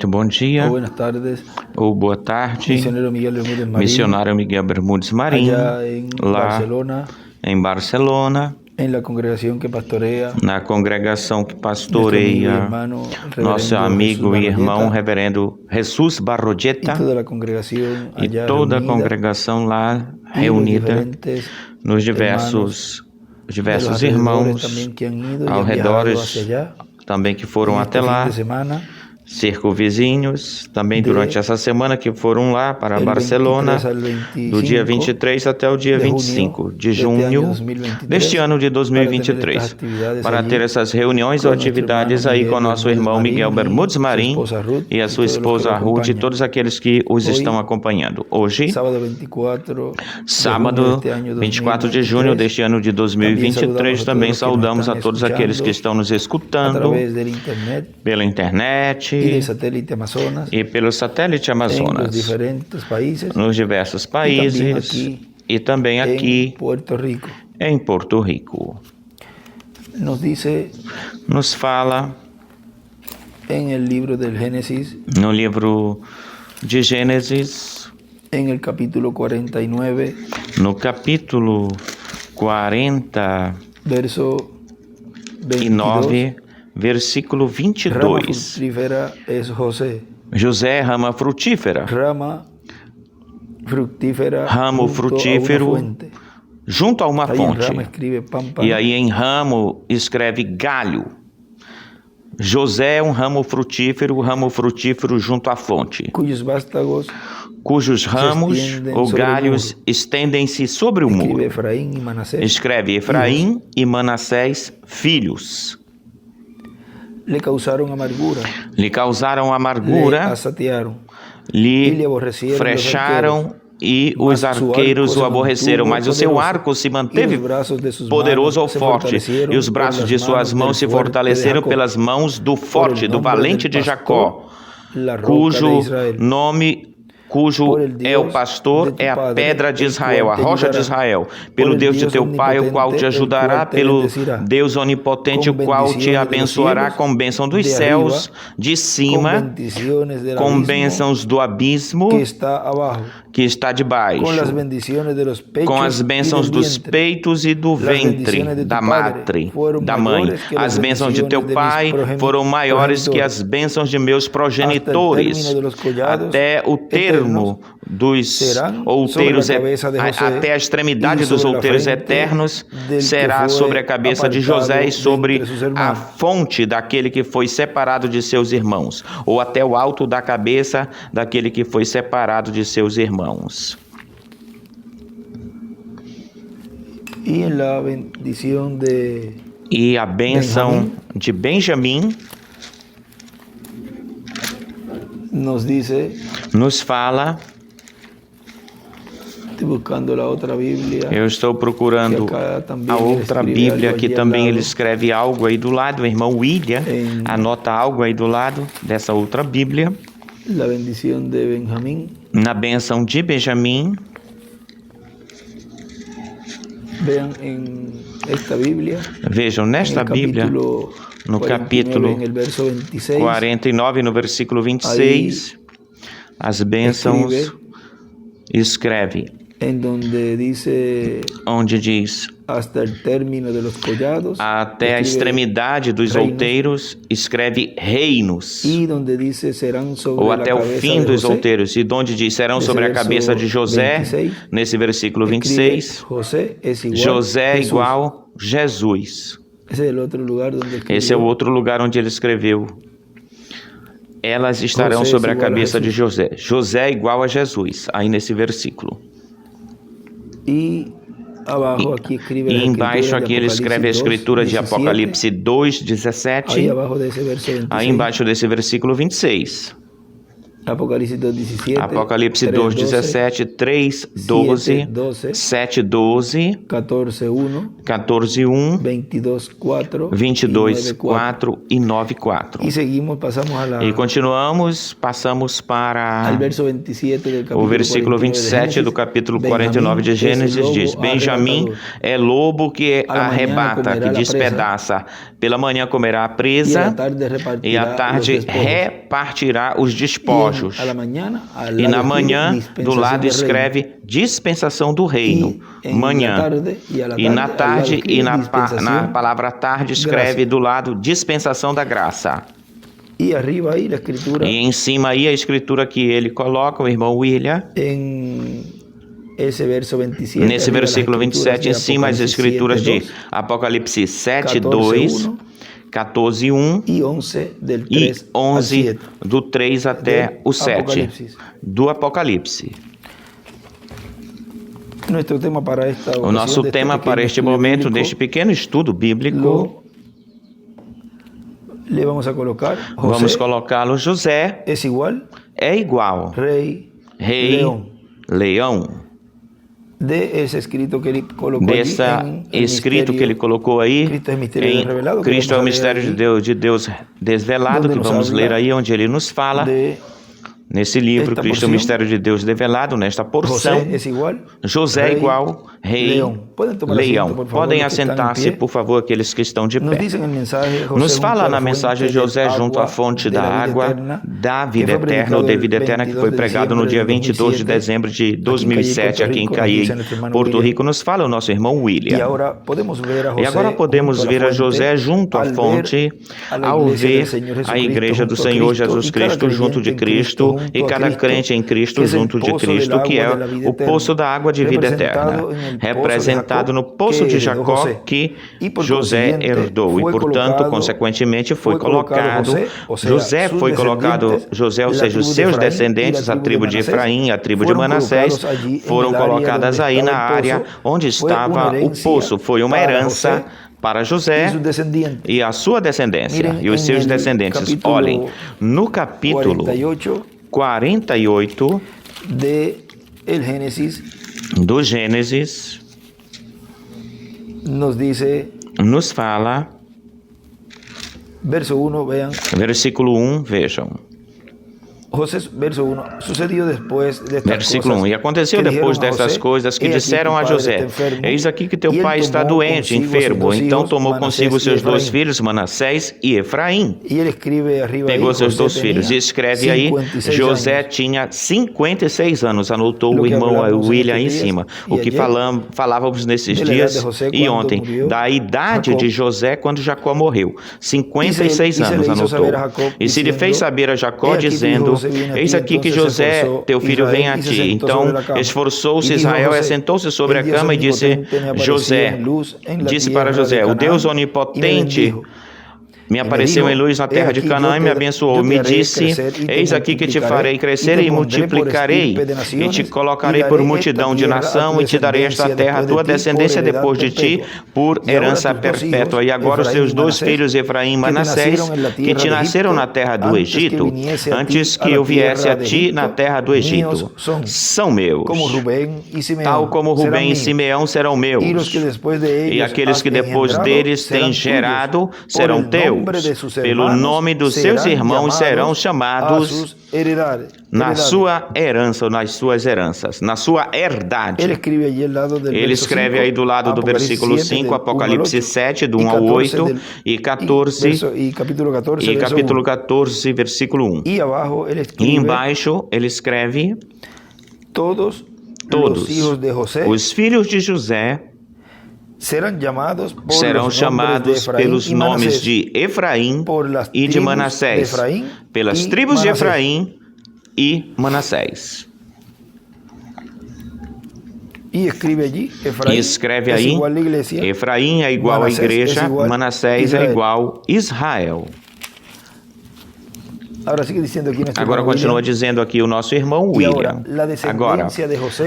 muito bom dia, o buenas tardes, ou boa tarde, misionero Miguel Bermúdez Marín, missionário Miguel Bermúdez Marín, allá en lá Barcelona, em Barcelona, en la congregación que pastorea na congregação que nuestro amigo y pastoreia hermano nosso reverendo amigo Jesús e irmão Barroyeta, reverendo Jesus y Barroyeta toda la congregación e allá toda a reunida, congregação lá y los reunida diferentes nos hermanos de los diversos alrededores irmãos también que han ido y ao han viajado hacia redores allá também que foram en até este fin lá, de semana, circunvizinhos, também durante essa semana que foram lá para del Barcelona, 23 al do dia 25 23 até o dia de 25 de junio de este año junho 2023, deste ano de para tener estas 2023, actividades para allí ter essas reuniões con ou nuestro atividades hermano aí Miguel com nosso Bermúdez irmão Miguel Marín Bermúdez y su Marim esposa Ruth e a y sua todos los que lo esposa Ruth e acompañan. todos aqueles que os Hoy, estão acompanhando. Hoje, sábado 24 de junio de sábado, este año 24 de junho 2023, deste ano de 2023, também saudamos a todos aqueles que estão nos a escutando través del internet pela y internet del satélite Amazonas e pelo satélite en los Amazonas, diferentes países nos diversos y también países aquí e também en aqui Puerto Rico. em Porto Rico. Nos dice Nos fala en el libro del Génesis, no livro de Gênesis, en el capítulo 49, no capítulo 49, verso 22, versículo rama 22. fructífera es José, José, rama frutífera, rama fructífera ramo junto frutífero a una fuente. junto a uma Ahí en fonte. rama escribe pámpano, E aí em ramo escreve galho. José é um ramo frutífero junto à fonte, cuyos vástagos cujos ramos estendem ou sobre o galhos estendem-se sobre o escribe muro. Efraín y Manasés. Escreve Efraim e Manassés, filhos. Le causaron amargura, Lhe causaram le amargura, asatearon y lhe le aborrecieron frecharam e Mas os arqueiros su o arco se aborreceram, mantuvo mas o seu poderoso, arco se y manteve los brazos de sus poderoso ou manos se forte, fortaleceram e os por braços las de suas manos mãos se del fuerte de fortaleceram Jacob, pelas mãos do por forte, el do nombre valente del de Jacó, pastor, la roca cujo de Israel. nome, cujo Por el é o Deus pastor, de tu é a padre, pedra de el Israel, cual a te rocha de ayudará. Israel, Por pelo el Deus de Dios teu pai, o qual te omnipotente, el ajudará, cual te pelo bendecirá. Deus onipotente, o Com qual te bendiciones de los abençoará cielos, com bênção dos de céus, arriba, de com cima, bendiciones del com abismo bênçãos do abismo que está abajo, que está debaixo, con las bendiciones de los pechos com as y bênçãos del dos vientre. peitos e do Las ventre, bendiciones de tu da padre matre, fueron da mãe. mayores que las As bênçãos de teu bendiciones de pai mis foram maiores que as progenitores. bênçãos de meus progenitores. Hasta el término de los collados Até o termo dos serán outeiros, sobre la cabeza de José, até a extremidade y dos sobre la outeiros frente eternos del que será fue sobre a cabeça de apartado José e sobre de entre sus a hermanos. fonte daquele que foi separado de seus irmãos, ou até o alto da cabeça daquele que foi separado de seus irmãos. Y en la bendición de E a bênção de Benjamim nos dice, nos fala, estoy buscando la otra Biblia, eu estou procurando que acá também a ele outra escreve Bíblia, algo que ali ao também lado. ele escreve algo aí do lado, o irmão William anota algo aí do lado dessa outra Bíblia, la bendición de Benjamín. na bênção de Benjamim. Vean en esta Biblia, Vejam, nesta en el Bíblia, capítulo no 49, capítulo en el verso 26, 49, no versículo 26, as bênçãos escreve, en donde dice onde diz, hasta el término de los collados, até a escribe extremidade dos reinos, outeiros, escreve reinos. y donde dice serán sobre Ou la até o cabeza fim de dos José, outeiros, e donde diz, serão nesse sobre a verso cabeça de José, 26, nesse versículo escribe 26, José es igual José é Jesús. igual Jesus. Ese es el otro lugar donde escribió, Esse é o outro lugar onde ele escreveu. Elas estarão José sobre a é igual a cabeça de Jesus. José. José é igual a Jesus, aí nesse versículo. y abajo aquí escribe E las embaixo escrituras aqui de ele escreve a escritura de 17, Apocalipse 2, ahí 17, abajo de ese verso 26, aí embaixo desse versículo 26. Apocalipse 2:17. Apocalipse 2:17, 3:12, 7:12, 14:1, 14:1, 22:4, 22:4 e 9:4. Y seguimos, pasamos E continuamos, passamos para al verso 27 del capítulo o versículo 49 de 27 do Génesis. capítulo 49 de Gênesis diz: Benjamim é lobo que arrebata, que despedaça. Pela manhã comerá a presa e à tarde repartirá os despojos. E na manhã, do lado escreve dispensação do reino. Manhã. E na tarde, e na palavra tarde, escreve do lado dispensação da graça. E arriba aí a escritura. E em cima aí a escritura que ele coloca, o irmão William. Nesse versículo 27, em cima as escrituras de Apocalipse 7:2, 14:1 e 11 do 3 até o 7 do Apocalipse. O nosso tema para este momento, deste pequeno estudo bíblico, vamos colocá-lo José é igual rei, leão. Desse escrito que ele colocou que ele colocou aí, Cristo é o mistério de Deus desvelado, que vamos ler aí, onde ele nos fala, nesse livro, Cristo é o mistério de Deus revelado, nesta porção, José é igual rei, leão. Podem assentar-se, por favor, aqueles que estão de pé. Nos fala na mensagem José junto à fonte da água da vida eterna, ou de vida eterna, que foi pregado no dia 22 de dezembro de 2007, aqui em Cayey, Porto Rico. Nos fala o nosso irmão William. E agora podemos ver a José junto à fonte, ao ver a igreja do Senhor Jesus Cristo junto de Cristo, e cada crente em Cristo junto de Cristo, que é o poço da água de vida eterna, representado no poço de Jacó, que José herdou, e portanto, consequentemente, foi colocado, José, ou seja, os seus descendentes, a tribo de Efraim, a tribo de Manassés, foram colocadas aí na área onde estava o poço. Foi uma herança para José e a sua descendência, e os seus descendentes. Olhem, no capítulo 48 do Gênesis, nos fala, versículo 1, vejam. Versículo 1. E aconteceu depois dessas coisas que disseram a José: Eis aqui que teu pai está doente, enfermo. Então tomou consigo seus dois filhos, Manassés e Efraim. Pegou seus dois filhos e escreve aí: José tinha 56 anos. Anotou o irmão William em cima. O que falávamos nesses dias e ontem, da idade de José quando Jacó morreu. 56 anos, anotou. E se lhe fez saber a Jacó, dizendo: Eis aqui que José, teu filho, vem a ti. Então esforçou-se Israel e assentou-se sobre a cama e disse para José: O Deus onipotente me apareceu em luz na terra de Canaã e me abençoou. Me disse: Eis aqui que te farei crescer e multiplicarei, e te colocarei por multidão de nação, e te darei esta terra, a tua descendência depois de ti, por herança perpétua. E agora os teus dois filhos, Efraim e Manassés, que te nasceram na terra do Egito, antes que eu viesse a ti na terra do Egito, são meus. Tal como Rubem e Simeão serão meus. E aqueles que depois deles têm gerado serão teus. Pelo nome dos seus irmãos serão chamados na sua herança, ou nas suas heranças, na sua herdade. Ele escreve aí do lado do versículo 5, Apocalipse 7, do 1 ao 8, e 14, e capítulo 14, versículo 1. E embaixo ele escreve: Todos os filhos de José serão chamados pelos nomes de Efraim e de Manassés, pelas tribos de Efraim e Manassés. E escreve aí: Efraim é igual à igreja, Manassés é igual a Israel. Agora continua dizendo aqui o nosso irmão William. Agora,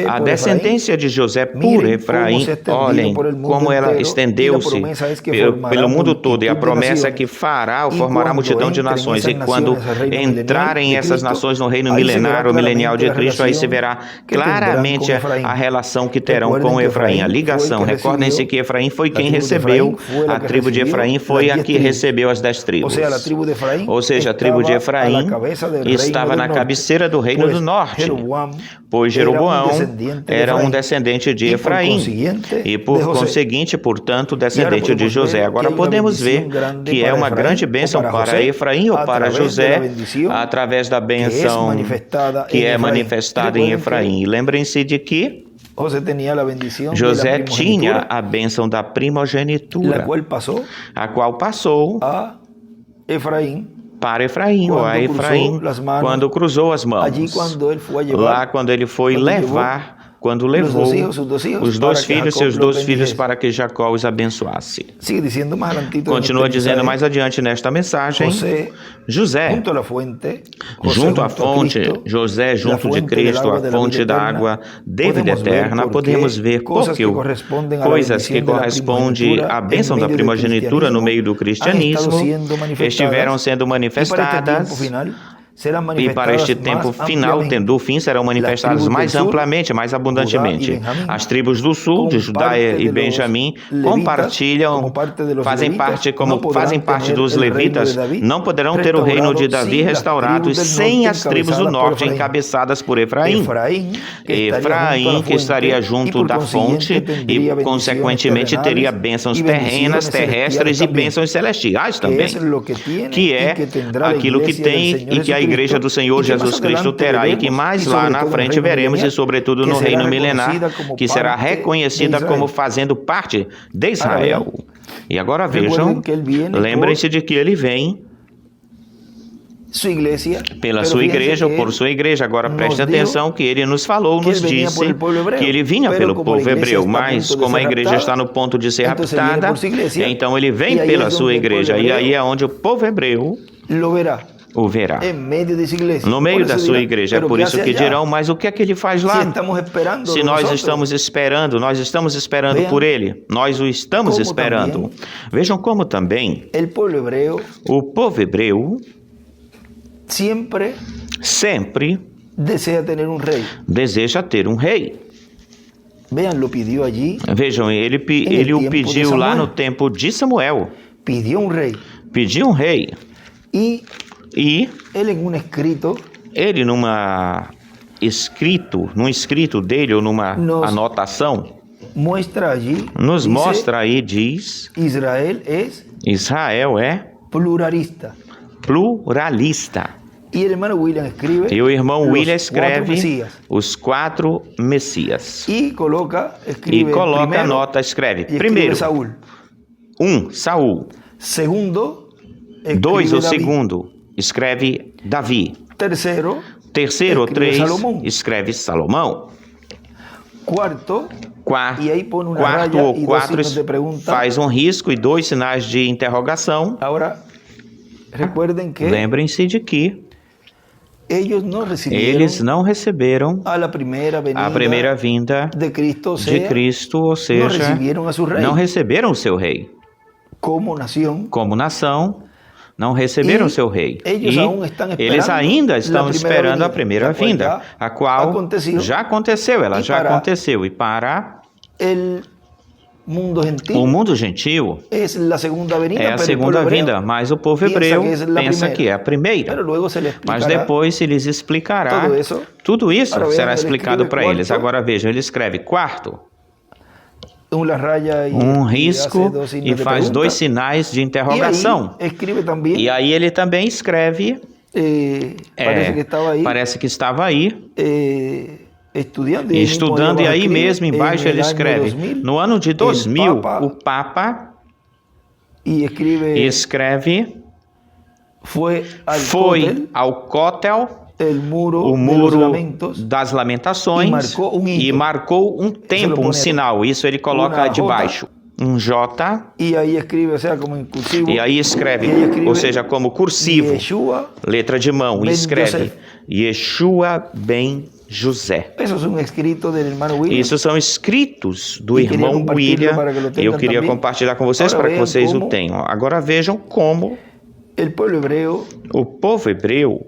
a descendência de José por Efraim, olhem como ela estendeu-se pelo mundo todo, e a promessa é que fará ou formará multidão de nações. E quando entrarem essas nações no reino milenar ou milenial de Cristo, aí se verá claramente a relação que terão com Efraim, a ligação. Recordem-se que Efraim foi quem recebeu, a tribo de Efraim foi a que recebeu as 10 tribos. Ou seja, a tribo de Efraim estava na cabeceira do reino do norte, pois Jeroboão era um descendente de Efraim e, por conseguinte, portanto, descendente de José. Agora podemos ver que é uma grande bênção para Efraim ou para José, através da bênção que é manifestada em Efraim. E lembrem-se de que José tinha a bênção da primogenitura, a qual passou para Efraim, ou a Efraim, quando cruzou as mãos. Lá quando ele foi levar, quando levou os 2 filhos, seus 2 filhos, para que Jacó os abençoasse. Continua dizendo mais adiante nesta mensagem, José, junto à fonte, José junto de Cristo, a fonte da água de vida eterna, podemos ver porque coisas que correspondem à bênção da primogenitura no meio do cristianismo estiveram sendo manifestadas. E para este tempo final, tendo o fim, serão manifestados mais amplamente, mais abundantemente. As tribos do sul, de Judá e Benjamim, compartilham, fazem parte dos levitas, não poderão ter o reino de Davi restaurado sem as tribos do norte encabeçadas por Efraim. Efraim, que estaria junto da fonte e, consequentemente, teria bênçãos terrenas, terrestres e bênçãos celestiais também, que é aquilo que tem e que a Igreja do Senhor Jesus Cristo terá, e que mais lá na frente veremos, e sobretudo no reino milenar, que será reconhecida como fazendo parte de Israel. E agora vejam, lembrem-se de que ele vem pela sua igreja ou por sua igreja. Agora preste atenção que ele nos falou, nos disse que ele vinha pelo povo hebreu, mas como a igreja está no ponto de ser raptada, então ele vem pela sua igreja, e aí é onde o povo hebreu o verá, no meio da sua igreja. É por isso que dirão, mas o que é que ele faz lá? Se nós estamos esperando por ele, nós o estamos esperando. Vejam como também o povo hebreu sempre deseja ter um rei. Vejam, ele o pediu lá no tempo de Samuel. Pediu um rei. E ele num escrito dele, ou numa anotação, nos mostra aí, diz, Israel é pluralista. E o irmão William escreve os 4 Messias. E coloca a nota, escreve. Primeiro, Saul. 2, o segundo, escreve Davi. Terceiro, 3, escreve Salomão. Quarto ou 4 faz um risco e 2 sinais de interrogação. Lembrem-se de que eles não receberam a primeira vinda de Cristo, ou seja, não receberam o seu rei. Como nação, não receberam o seu rei. E eles ainda estão esperando a primeira vinda, a qual já aconteceu, ela já aconteceu. E para o mundo gentil é a segunda vinda, mas o povo hebreu pensa que é a primeira. Mas depois se lhes explicará, tudo isso será explicado para eles. Agora vejam, ele escreve quarto, um risco e faz 2 sinais de interrogação. E aí ele também escreve, parece que estava aí, estudando, e aí mesmo embaixo ele escreve, no ano de 2000, o Papa escreve, foi ao Cótel, o muro das lamentações, e marcou um tempo, um sinal. Isso ele coloca debaixo. um J, y ahí escribe, o sea, como en cursivo, e aí escreve, ou seja, como cursivo, Yeshua letra de mão, e ben escreve José. Yeshua ben José. Eso es un escrito del hermano William. Isso são escritos do E queria irmão compartilhar William. para que lo tenham Eu queria também. compartilhar com vocês Agora para que vejam vocês o como tenham. Agora vejam como El pueblo hebreo o povo hebreu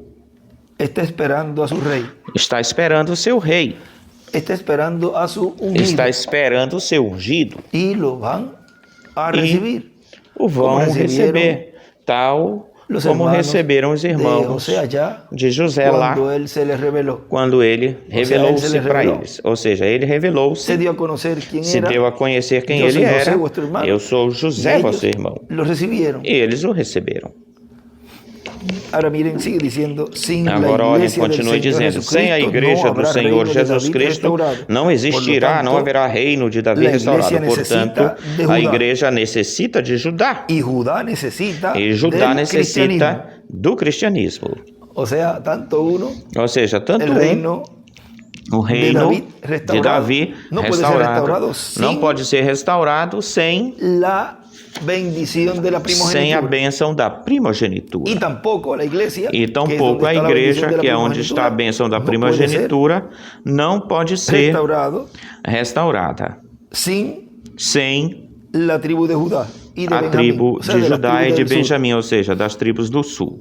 está esperando a su rey, está esperando o seu rei, está esperando a su ungido está esperando o seu ungido y lo van a e recibir. o vão Como recibieron receber, tal los como hermanos receberam os de irmãos José allá de José lá, cuando él se les reveló. quando ele revelou-se ele para revelou. eles. Ou seja, ele revelou-se, Se dio a conocer quién se era. deu a conhecer quem Eu ele sou José, era. vuestro irmão. Eu sou Y José, ellos vosso irmão. lo recibieron. E eles o receberam. Ahora miren, sigue diciendo, sin Agora la olhem, iglesia del continue Señor dizendo, Jesucristo, sem a igreja no do habrá Senhor reino de Jesus David Cristo restaurado. não existirá, Por lo não haverá reino de Davi la restaurado. iglesia Portanto, necesita de a Judá. igreja necessita de Judá. Y Judá necesita E Judá del cristianismo. necessita do cristianismo. O sea, tanto uno, Ou seja, tanto el reino o reino David de restaurado Davi não pode ser restaurado restaurado sem não pode ser restaurado sem la bendición de la a primogenitura. bênção da primogenitura. Y tampoco la iglesia, E que tampouco a es donde está la igreja, bendición de la que é onde está a primogenitura, bênção da no puede ser primogenitura, não pode ser restaurado restaurada sin sem la tribu de Judá y de a Benjamín, tribo o sea, de de las Judá e tribus de del sur. Benjamim, ou seja, das tribos do sul.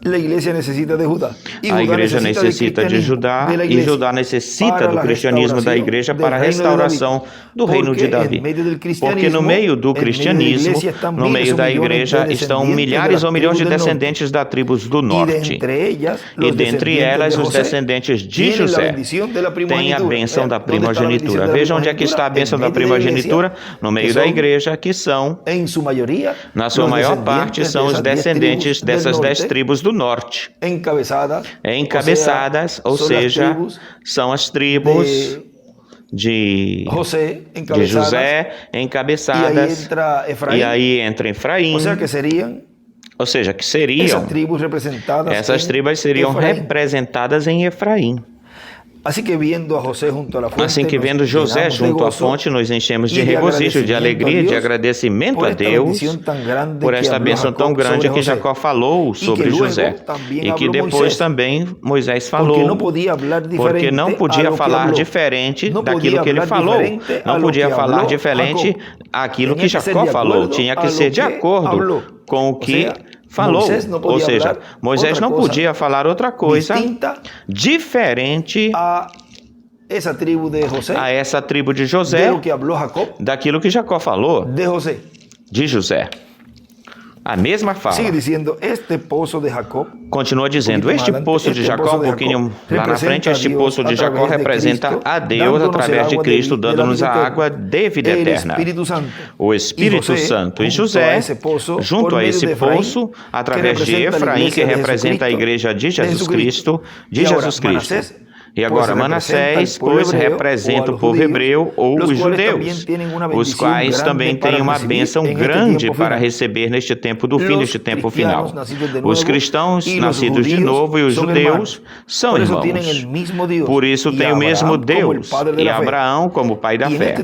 La iglesia necesita de Judá. Y A Judá igreja necesita necessita de Judá de la e iglesia Judá necessita para do la cristianismo da igreja para a restauración del restauração do Porque reino de Davi. en medio del Porque cristianismo, no meio do en medio de la cristianismo, iglesia están no meio miles o da millones igreja de estão descendientes milhares de ou las milhões de tribus del norte. descendentes da tribos do Y de norte. entre ellas, E los dentre descendientes elas, de os José descendentes de tienen la José bendición de la têm a primogenitura. bênção da ¿Dónde está la bendición primogenitura. de la Veja onde é que está a bênção En da medio de la primogenitura, iglesia, no meio que da son, igreja, que são, en su mayoría, na sua los maior descendientes parte, de são os esas 10 descendentes tribus del dessas 10 norte, tribos do norte. encabezadas, Encabeçadas, ou son las seja, tribus são as tribos de José, de encabezadas, José, y ahí encabeçadas, entra Efraín, e aí entra Efraim, o sea que serían ou seja, que esas seriam, tribus representadas essas en tribos seriam Efraín. representadas em Efraim. Así que viendo a José junto a la fuente, Assim que nos vendo José llenamos de junto à gozo fonte, nos enchemos de y de regozijo, de agradecimiento alegria, a de Dios agradecimento por a esta Deus bendición tan grande por que esta habló bênção tão Jacob grande sobre que José. Jacó falou sobre luego José também e que habló depois Moisés, também Moisés porque falou, não podia falar porque diferente não a podia lo que falar habló. diferente Não daquilo podia que ele falar falou, diferente a não lo podia que falar habló diferente Jacob. aquilo Tinha que que ser Jacó de falou, acordo tinha a que lo ser de que acordo habló. com o Ou que seja, falou, Moisés não podia ou seja, falar Moisés outra não coisa podia falar outra coisa distinta diferente a esa tribu de José, a essa tribo de de José, lo que habló Jacob daquilo que Jacó falou de José. de José. A mesma fala. Sigue diciendo, este pozo de Jacob, Continua dizendo, este poço de Jacó, um pouquinho lá na frente, este poço de Jacó representa a Deus através de Cristo, dando-nos a água de vida eterna. O Espírito Santo e José, junto a esse poço, através de Efraim, que representa a igreja de Jesus Cristo, E agora Manassés, pois representa o povo hebreu ou os judeus, os quais também têm uma bênção grande para receber neste tempo do fim, neste tempo final. Os cristãos nascidos de novo e os judeus são irmãos. Por isso tem o mesmo Deus e Abraão como pai da fé.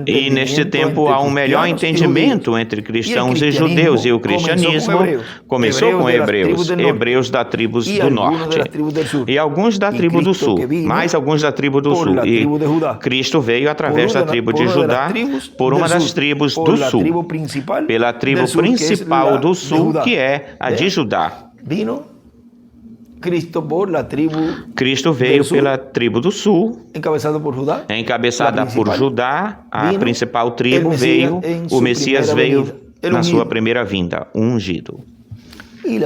E neste tempo há um melhor entendimento entre cristãos e judeus, e o cristianismo começou com hebreus, hebreus da tribos do norte, e alguns da tribo do sul, mais alguns da tribo do sul. E Cristo veio através da tribo de Judá, por uma das tribos do sul, pela tribo principal do sul, que é a de Judá. Cristo veio pela tribo do sul, encabeçada por Judá, a principal tribo veio, o Messias veio na sua primeira vinda, o ungido. E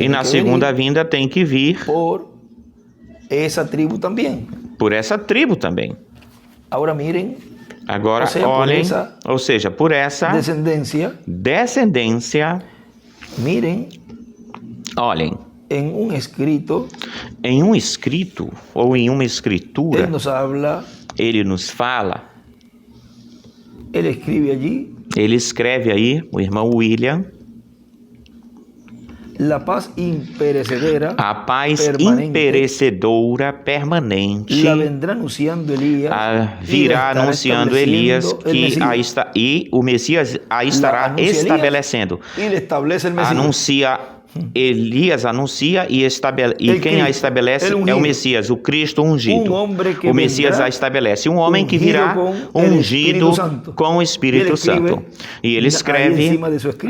na segunda vinda tem que vir por essa tribo também. Agora olhem, ou seja, por essa descendência, olhem, em um escrito ou em uma escritura, ele nos fala, ele escreve aí, o irmão William, a paz imperecedora permanente virá anunciando Elias e o Messias a estará estabelecendo. Elias anuncia e quem a estabelece é o Messias, o Cristo ungido. O Messias a estabelece, um homem que virá ungido com o Espírito Santo. E ele escreve,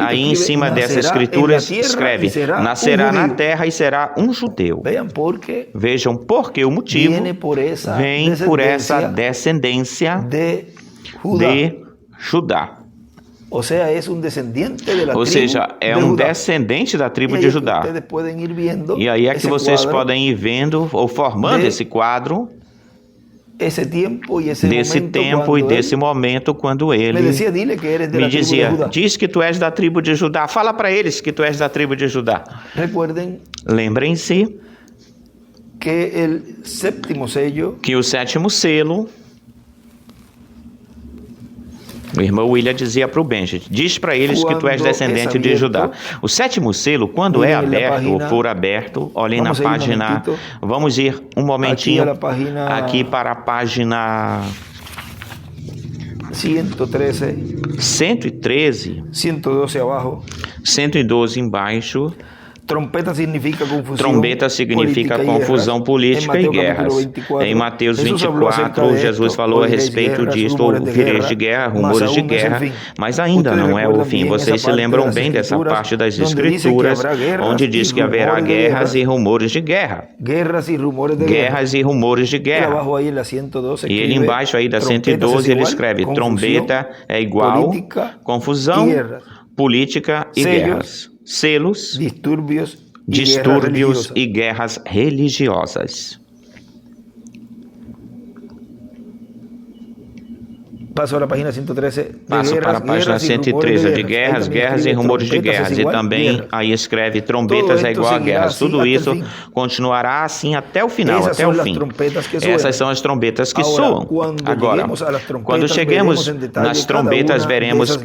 aí em cima dessa escritura, escreve, nascerá na terra e será um judeu. Vejam porque o motivo vem por essa descendência de Judá. Ou seja, é um descendente da tribo de Judá. E aí é que vocês podem ir vendo ou formando esse quadro desse tempo e desse momento quando ele me dizia, diz que tu és da tribo de Judá, fala para eles que tu és da tribo de Judá. Lembrem-se que o sétimo selo, o irmão William dizia para o Benjamin, diz para eles que tu és descendente de Judá. O sétimo selo, quando é aberto ou for aberto, olhem na página, vamos ir um momentinho aqui para a página 113, 112 embaixo. Trombeta significa confusão política e guerras. Em Mateus 24, Jesus falou a respeito disto, ouvireis de guerra, rumores de guerra, mas ainda não é o fim. Vocês se lembram bem dessa parte das Escrituras, onde diz que haverá guerras e rumores de guerra. Guerras e rumores de guerra. E ele embaixo aí da 112, ele escreve, trombeta é igual, confusão, política e guerras. Selos, distúrbios e guerras religiosas. Passo para a página 113. Passo para a página 113 de guerras e rumores de guerras. E também aí escreve trombetas é igual a guerras. Tudo isso continuará assim até o final, até o fim. Essas são as trombetas que soam. Agora, quando chegamos nas trombetas, veremos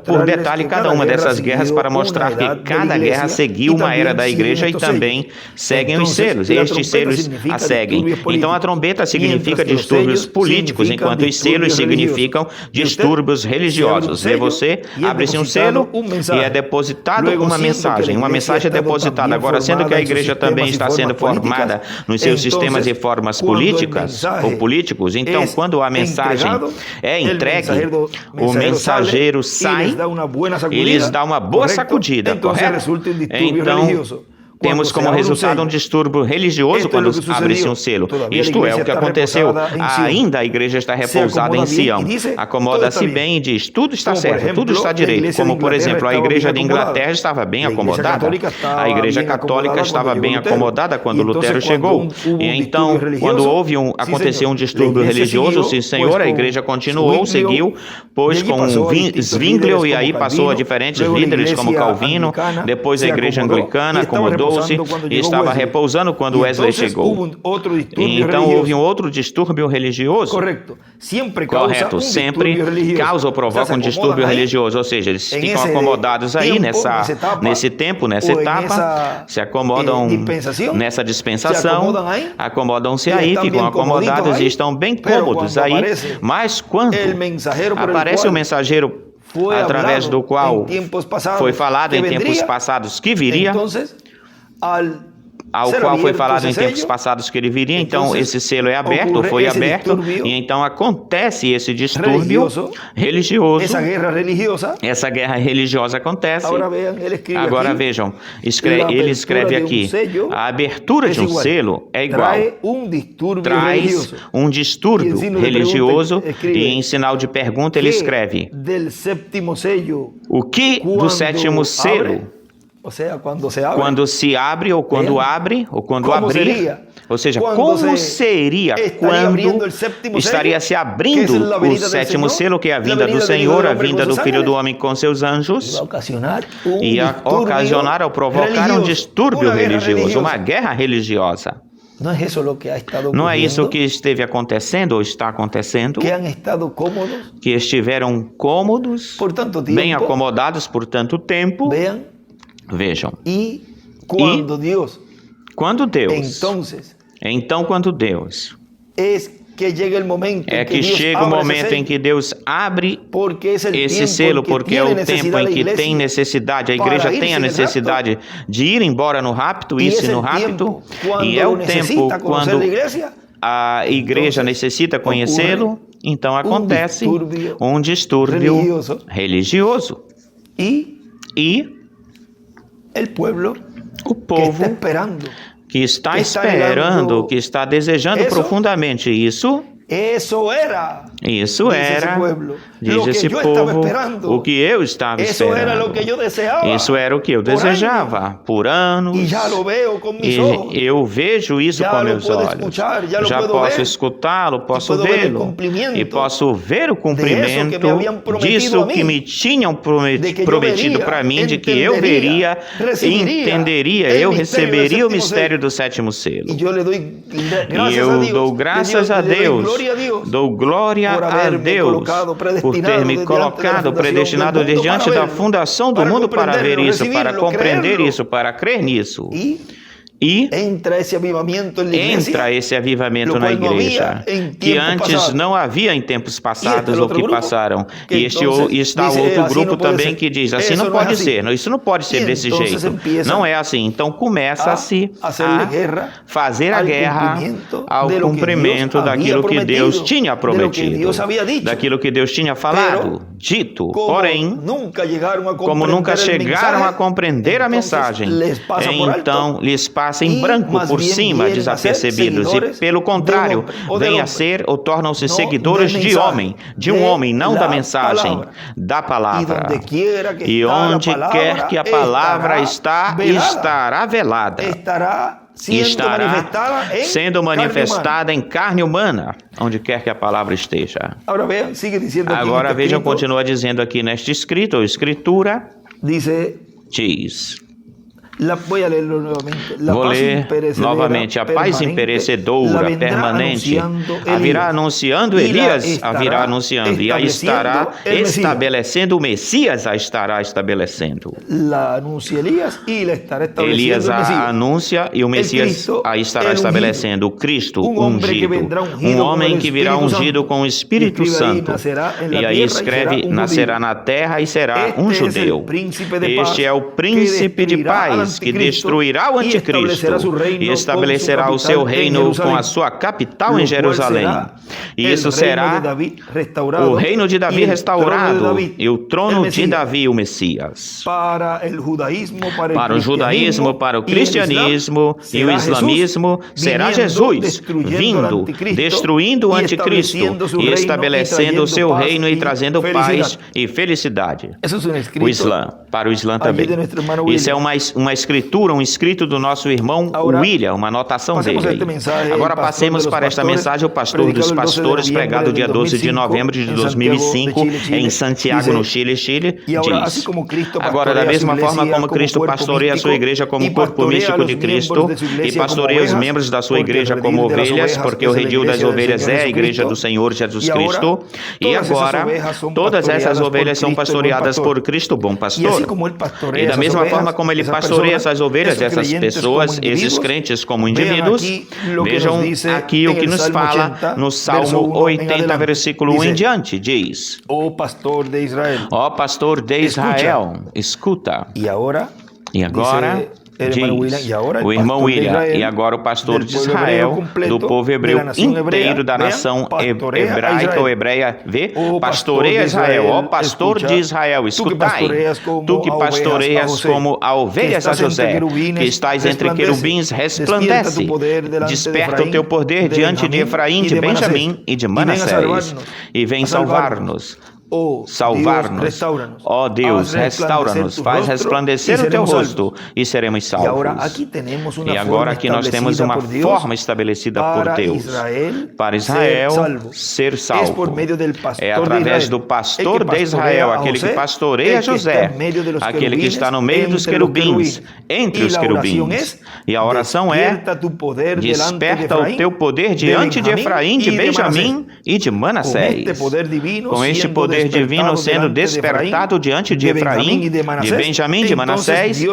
por detalhe cada uma dessas guerras para mostrar que cada guerra seguiu uma era da igreja e também seguem os selos. Estes selos a seguem. Então a trombeta significa distúrbios políticos, enquanto os selos significam distúrbios religiosos. Vê você, abre-se um selo e é depositado uma mensagem. Uma mensagem é depositada. Agora, sendo que a igreja também está sendo formada nos seus sistemas e formas políticas ou políticos, então quando a mensagem é entregue, o mensageiro sai e lhes dá uma boa sacudida, correto? Então, temos como resultado um distúrbio religioso quando abre-se um selo. Isto é o que aconteceu. Ainda a igreja está repousada em Sião. Acomoda-se bem e diz, tudo está certo, tudo está direito. Como, por exemplo, a igreja de Inglaterra estava bem acomodada. A igreja católica estava bem acomodada quando Lutero chegou. E então, quando aconteceu um distúrbio religioso, sim, senhor, a igreja continuou, seguiu, pois com Zwinglio, e aí passou a diferentes líderes como Calvino, depois a igreja anglicana acomodou e estava repousando quando Wesley chegou. E então houve um outro distúrbio religioso. Correto. Sempre causa ou provoca um distúrbio religioso. Ou seja, eles ficam acomodados aí nesse tempo, nessa etapa, se acomodam nessa dispensação, acomodam-se aí, ficam acomodados e estão bem cômodos aí. Mas quando aparece o mensageiro através do qual foi falado em tempos passados que viria, ao qual foi falado em tempos passados que ele viria, então esse selo é aberto, foi aberto, e então acontece esse distúrbio religioso, essa guerra religiosa acontece. Agora vejam, ele escreve aqui, a abertura de um selo é igual, traz um distúrbio religioso, e em sinal de pergunta ele escreve, o que do sétimo selo? Ou seja, quando se abre, ou quando abre, ou quando abrir. Ou seja, como seria quando estaria se abrindo o sétimo selo, que é a vinda do Senhor, a vinda do Filho do Homem com seus anjos, e a ocasionar ou provocar um distúrbio religioso, uma guerra religiosa. Não é isso que esteve acontecendo ou está acontecendo? Que estiveram cômodos, bem acomodados por tanto tempo. Vejam. E quando Deus, quando Deus é que chega o momento em que Deus abre esse selo, porque é o tempo em que tem necessidade, a igreja tem a necessidade de ir embora no rapto, ir-se no rapto, e é o tempo quando a igreja necessita conhecê-lo, então acontece um distúrbio religioso. E o povo que está esperando, que está desejando profundamente isso era, diz esse povo, o que eu estava esperando. Isso era o que eu desejava por anos. E eu vejo isso com meus olhos. Já posso escutá-lo, posso vê-lo. E posso ver o cumprimento disso que me tinham prometido para mim, de que eu veria, entenderia, eu receberia o mistério do sétimo selo. E eu dou graças a Deus. Dou glória a Deus por ter me colocado, predestinado desde antes da fundação do mundo para ver isso, para compreender isso, para crer nisso. E entra esse avivamento na igreja, que antes não havia em tempos passados ou que passaram. E está outro grupo também que diz, assim não pode ser, isso não pode ser desse jeito. Não é assim. Então começa-se a fazer a guerra ao cumprimento daquilo que Deus tinha prometido, daquilo que Deus tinha falado, dito. Porém, como nunca chegaram a compreender a mensagem, então lhes passa em branco por cima, desapercebidos, e pelo contrário, vêm a ser ou tornam-se seguidores de um homem, não da mensagem, da palavra. E onde quer que a palavra estará velada, estará sendo manifestada em carne humana, onde quer que a palavra esteja. Agora vejam, continua dizendo aqui neste escrito, ou escritura, diz... Vou ler novamente. A paz imperecedora, permanente, haverá anunciando Elias, haverá anunciando, e aí estará estabelecendo o Messias, a estará estabelecendo. Elias a anuncia e o Messias a estará estabelecendo. O Cristo ungido, um homem que virá ungido com o Espírito Santo. E aí escreve, nascerá na terra e será um judeu. Este é o príncipe de paz, que destruirá o anticristo e estabelecerá o seu reino com a sua capital em Jerusalém. E isso será o reino de Davi restaurado e o trono de Davi, o Messias. Para o judaísmo, para o cristianismo e o islamismo, será Jesus vindo, destruindo o anticristo e estabelecendo o seu reino e trazendo paz e felicidade. O Islã, para o Islã também. Isso é uma escritura, um escrito do nosso irmão William, uma anotação dele. Agora passemos para esta mensagem, o pastor dos pastores, pregado dia 12 de novembro de 2005 em Santiago, no Chile, diz: agora, da mesma forma como Cristo pastoreia a sua igreja como corpo místico de Cristo e pastoreia os membros da sua igreja como ovelhas, porque o redil das ovelhas é a igreja do Senhor Jesus Cristo, e agora todas essas ovelhas são pastoreadas por Cristo, bom pastor. E da mesma forma como ele pastoreia essas ovelhas, essas pessoas, esses crentes como indivíduos, vejam aqui o que nos fala no Salmo 80, versículo 1 em diante, diz: ó pastor de Israel, escuta. E agora diz o irmão William, e agora o pastor de Israel, do povo hebreu inteiro, da nação hebraica ou hebreia, pastoreia Israel, ó pastor de Israel, escutai, tu que pastoreias como a ovelhas a José, que estás entre querubins, resplandece, desperta o teu poder diante de Efraim, de Benjamim e de Manassés, e vem salvar-nos. Ó Deus, restaura-nos, faz resplandecer o teu rosto e seremos salvos. E agora aqui nós temos uma forma estabelecida por Deus para Israel ser salvo. É através do pastor de Israel, aquele que pastoreia José, aquele que está no meio dos querubins, entre os querubins. E a oração é: desperta o teu poder diante de Efraim, de Benjamim e de Manassés. Com este poder poder divino sendo despertado diante de Efraim, de Benjamim, de Manassés,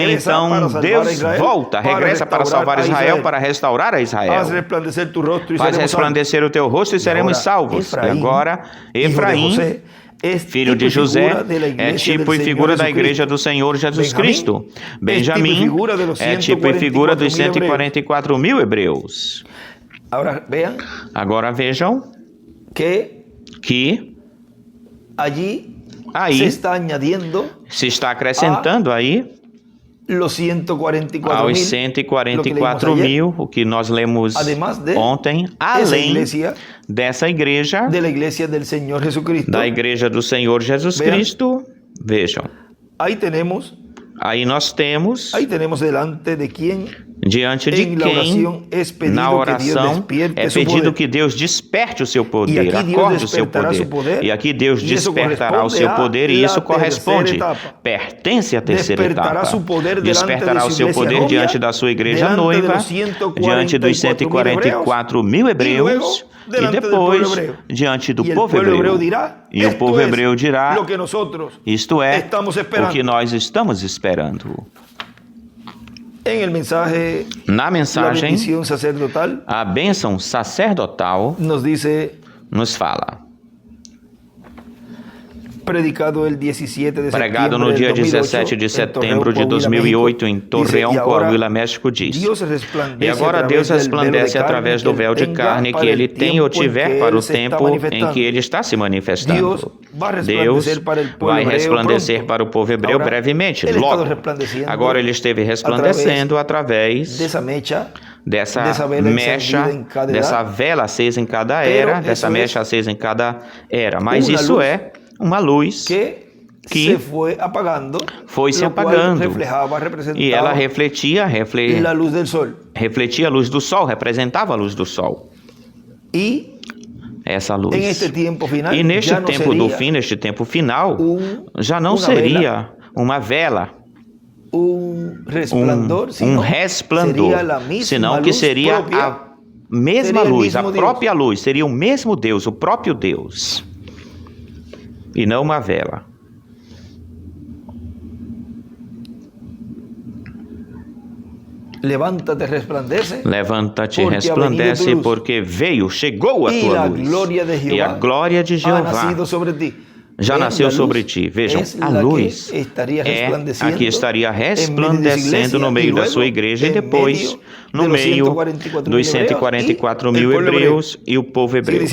então Deus volta, regressa para salvar Israel, para restaurar a Israel. Faz resplandecer o teu rosto e seremos salvos. E agora, Efraim, filho de José, é tipo e figura da igreja do Senhor Jesus Cristo. Benjamim é tipo e figura dos 144 mil hebreus. Agora vejam que aí se está acrescentando aí aos 144 mil, o que nós lemos ontem, além dessa igreja, da igreja do Senhor Jesus Cristo. Vejam, aí nós temos diante de quem na oração é pedido que Deus desperte o seu poder, acorde o seu poder. E aqui Deus despertará o seu poder, e isso corresponde, pertence à terceira etapa. Despertará o seu poder diante da sua igreja noiva, diante dos 144 mil hebreus, e depois diante do povo hebreu. E o povo hebreu dirá: isto é o que nós estamos esperando. Na mensagem, a bênção sacerdotal nos fala. Pregado no dia 17 de setembro de 2008 em Torreón, Coahuila, México, diz: e agora Deus resplandece através do véu de carne que Ele tem ou tiver para o tempo em que Ele está se manifestando. Deus vai resplandecer para o povo hebreu brevemente, logo. Agora Ele esteve resplandecendo através dessa mecha, dessa vela acesa em cada era, dessa mecha acesa em cada era. Mas isso é uma luz que foi se apagando, e ela refletia a luz do sol, representava a luz do sol. Essa luz. E neste tempo do fim, neste tempo final, já não seria uma vela, um resplendor, senão que seria a mesma luz, a própria luz, seria o mesmo Deus, o próprio Deus. E não uma vela. Levanta-te, resplandece, porque chegou a tua luz, e a glória de Jeová já nasceu sobre ti. Vejam, a luz aqui estaria resplandecendo no meio da sua igreja, e depois no meio dos 144 mil hebreus e o povo hebreu.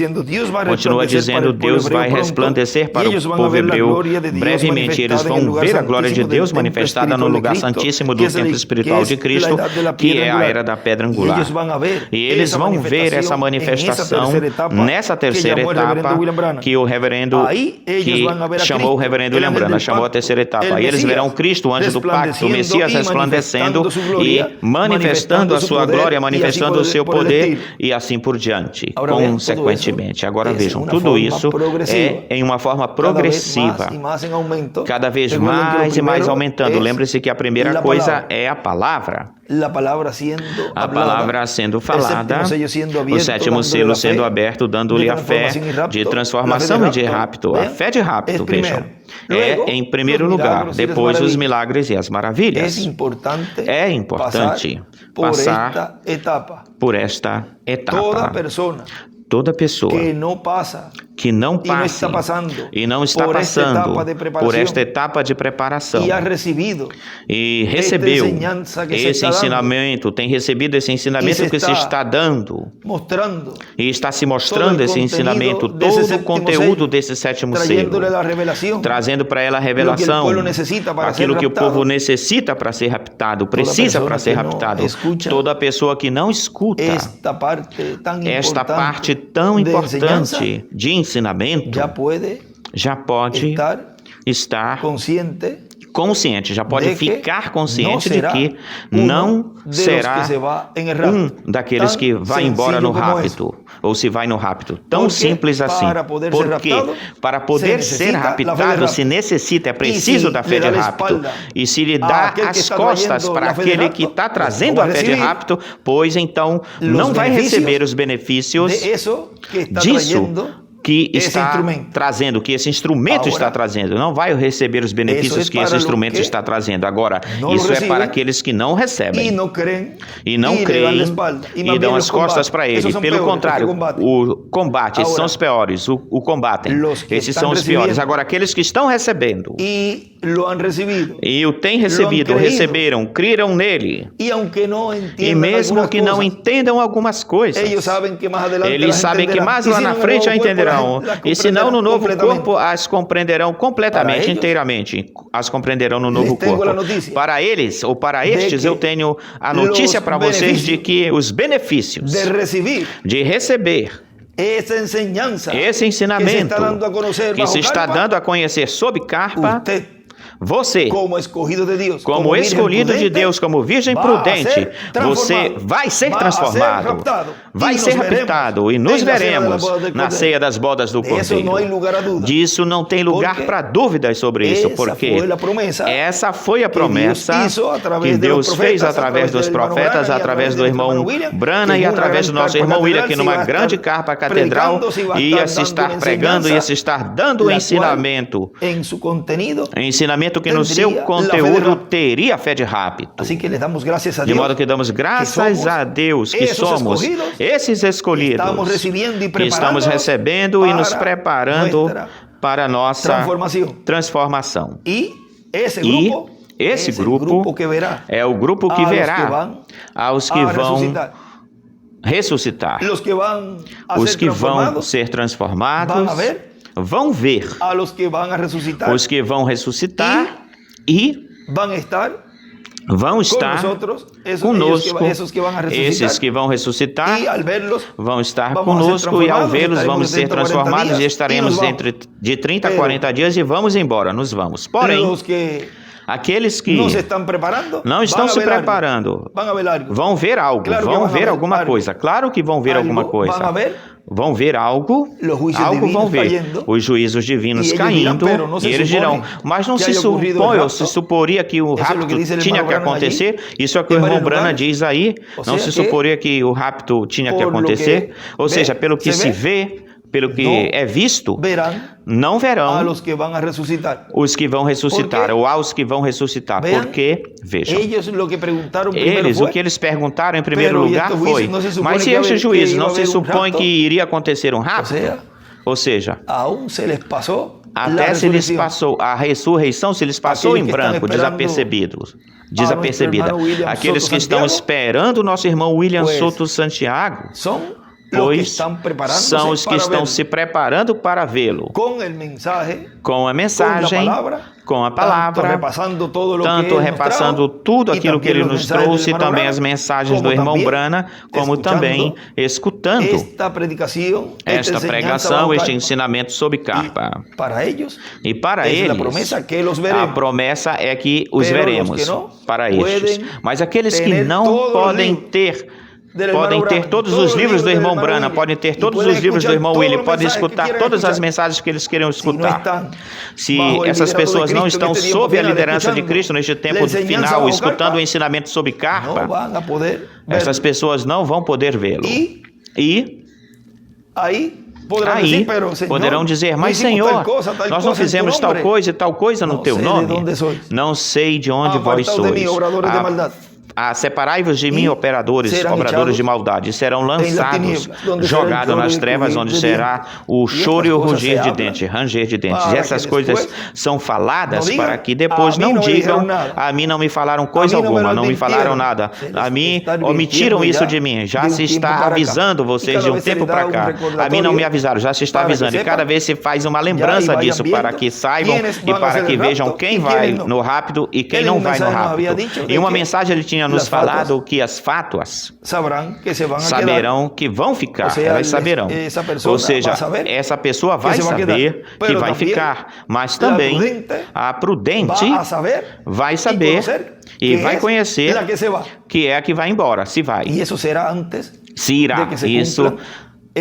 Continua dizendo: Deus vai resplandecer para o povo hebreu brevemente. Eles vão ver a glória de Deus manifestada no lugar santíssimo do templo espiritual de Cristo, que é a era da pedra angular. E eles vão ver essa manifestação nessa terceira etapa que o reverendo chamou o reverendo William Branham, chamou a terceira etapa. Aí eles verão Cristo, o anjo do pacto, o Messias resplandecendo e manifestando a sua glória, manifestando o seu poder, e assim por diante, consequentemente. Agora vejam, tudo isso é em uma forma progressiva, cada vez mais e mais aumentando. Lembre-se que a primeira coisa é a palavra. A palavra sendo falada, o sétimo selo sendo aberto, dando-lhe a fé de transformação e de rapto. A fé de rapto, vejam, é em primeiro lugar, depois os milagres e as maravilhas. É importante passar por esta etapa. Toda pessoa que não passe e não está passando por esta etapa de preparação e recebeu esse ensinamento, tem recebido esse ensinamento que se está dando e está se mostrando esse ensinamento, todo o conteúdo desse sétimo selo, trazendo para ela a revelação, aquilo que o povo necessita para ser raptado, precisa para ser raptado. Toda pessoa que não escuta esta parte tão importante de ensinamento já pode estar consciente, já pode ficar consciente de que não será um daqueles que vai embora no rapto, ou se vai no rapto. Tão simples assim. Porque para poder ser raptado se necessita, é preciso da fé de rapto. E se lhe dá as costas para aquele que está trazendo a fé de rapto, pois então não vai receber os benefícios disso, que está trazendo, que esse instrumento está trazendo. Não vai receber os benefícios que esse instrumento está trazendo. Agora, isso é para aqueles que não recebem e não creem e dão as costas para ele. Pelo contrário, o combate, esses são os piores, o combatem. Esses são os piores. Agora, aqueles que estão recebendo e o têm recebido, receberam, creram nele. E mesmo que não entendam algumas coisas, eles sabem que mais lá na frente já entenderão. E se não, no novo corpo as compreenderão completamente, inteiramente. As compreenderão no novo corpo. Para eles, ou para estes, eu tenho a notícia para vocês de que os benefícios de receber esse ensinamento que se está dando a conhecer sob carpa, você, como escolhido de Deus, como virgem prudente, você vai ser transformado, vai ser raptado, e nos veremos na ceia das bodas do Cordeiro. Disso não tem lugar para dúvidas sobre isso, porque essa foi a promessa que Deus fez através dos profetas, através do irmão Branham e através do nosso irmão William, que numa grande carpa catedral ia se estar pregando, ia se estar dando ensinamento que no seu conteúdo teria fé de rapto. De modo que damos graças a Deus que somos esses escolhidos, que estamos recebendo e nos preparando para a nossa transformação. E esse grupo é o grupo que verá aos que vão ressuscitar, os que vão ser transformados, vão ver os que vão ressuscitar e vão estar conosco. Esses que vão ressuscitar vão estar conosco, e ao vê-los vamos ser transformados e estaremos dentro de 30 a 40 dias e vamos embora, nos vamos. Porém, aqueles que não estão se preparando vão ver algo, vão ver alguma coisa. Claro que vão ver alguma coisa. Vão ver algo vão ver. Os juízos divinos caindo, e eles dirão, mas não se supõe, ou se suporia que o rapto tinha que acontecer. Isso é o que o irmão Branham diz aí. Não se suporia que o rapto tinha que acontecer. Ou seja, pelo que se vê, pelo que é visto, não verão os que vão ressuscitar, ou aos que vão ressuscitar, porque, vejam, eles, o que eles perguntaram em primeiro lugar foi, mas se este juízo não se supõe que iria acontecer um rapto? Ou seja, até se lhes passou a ressurreição, se lhes passou em branco, desapercebida. Aqueles que estão esperando o nosso irmão William Soto Santiago, pois são os que estão se preparando para vê-lo, com a mensagem, com a palavra, tanto repassando tudo aquilo que ele nos trouxe, também as mensagens do irmão Branham, como também escutando esta pregação, este ensinamento sob carpa. E para eles, a promessa é que os veremos, para estes. Mas aqueles que não podem ter todos os livros do irmão Branham, podem ter todos os livros do irmão William, podem escutar todas as mensagens que eles queriam escutar. Se essas pessoas não estão sob a liderança de Cristo neste tempo final, escutando o ensinamento sob carpa, essas pessoas não vão poder vê-lo. E aí poderão dizer, mas Senhor, nós não fizemos tal coisa e tal coisa no teu nome. Não sei de onde vós sois. Separai-vos de mim, obradores de maldade, serão lançados, jogados nas trevas, onde será o choro e o rugir de dentes, ranger de dentes. E essas coisas são faladas para que depois não digam, a mim não me falaram coisa alguma, não me falaram nada, a mim omitiram isso de mim. Já se está avisando vocês de um tempo para cá. A mim não me avisaram, já se está avisando. E cada vez se faz uma lembrança disso para que saibam e para que vejam quem vai no rápido e quem não vai no rápido. E uma mensagem ele tinha nos falado que as fátuas saberão que vão ficar, elas saberão. Ou seja, essa pessoa vai saber que vai ficar, mas também a prudente vai saber e vai conhecer que é a que vai embora, se vai. Se irá. Isso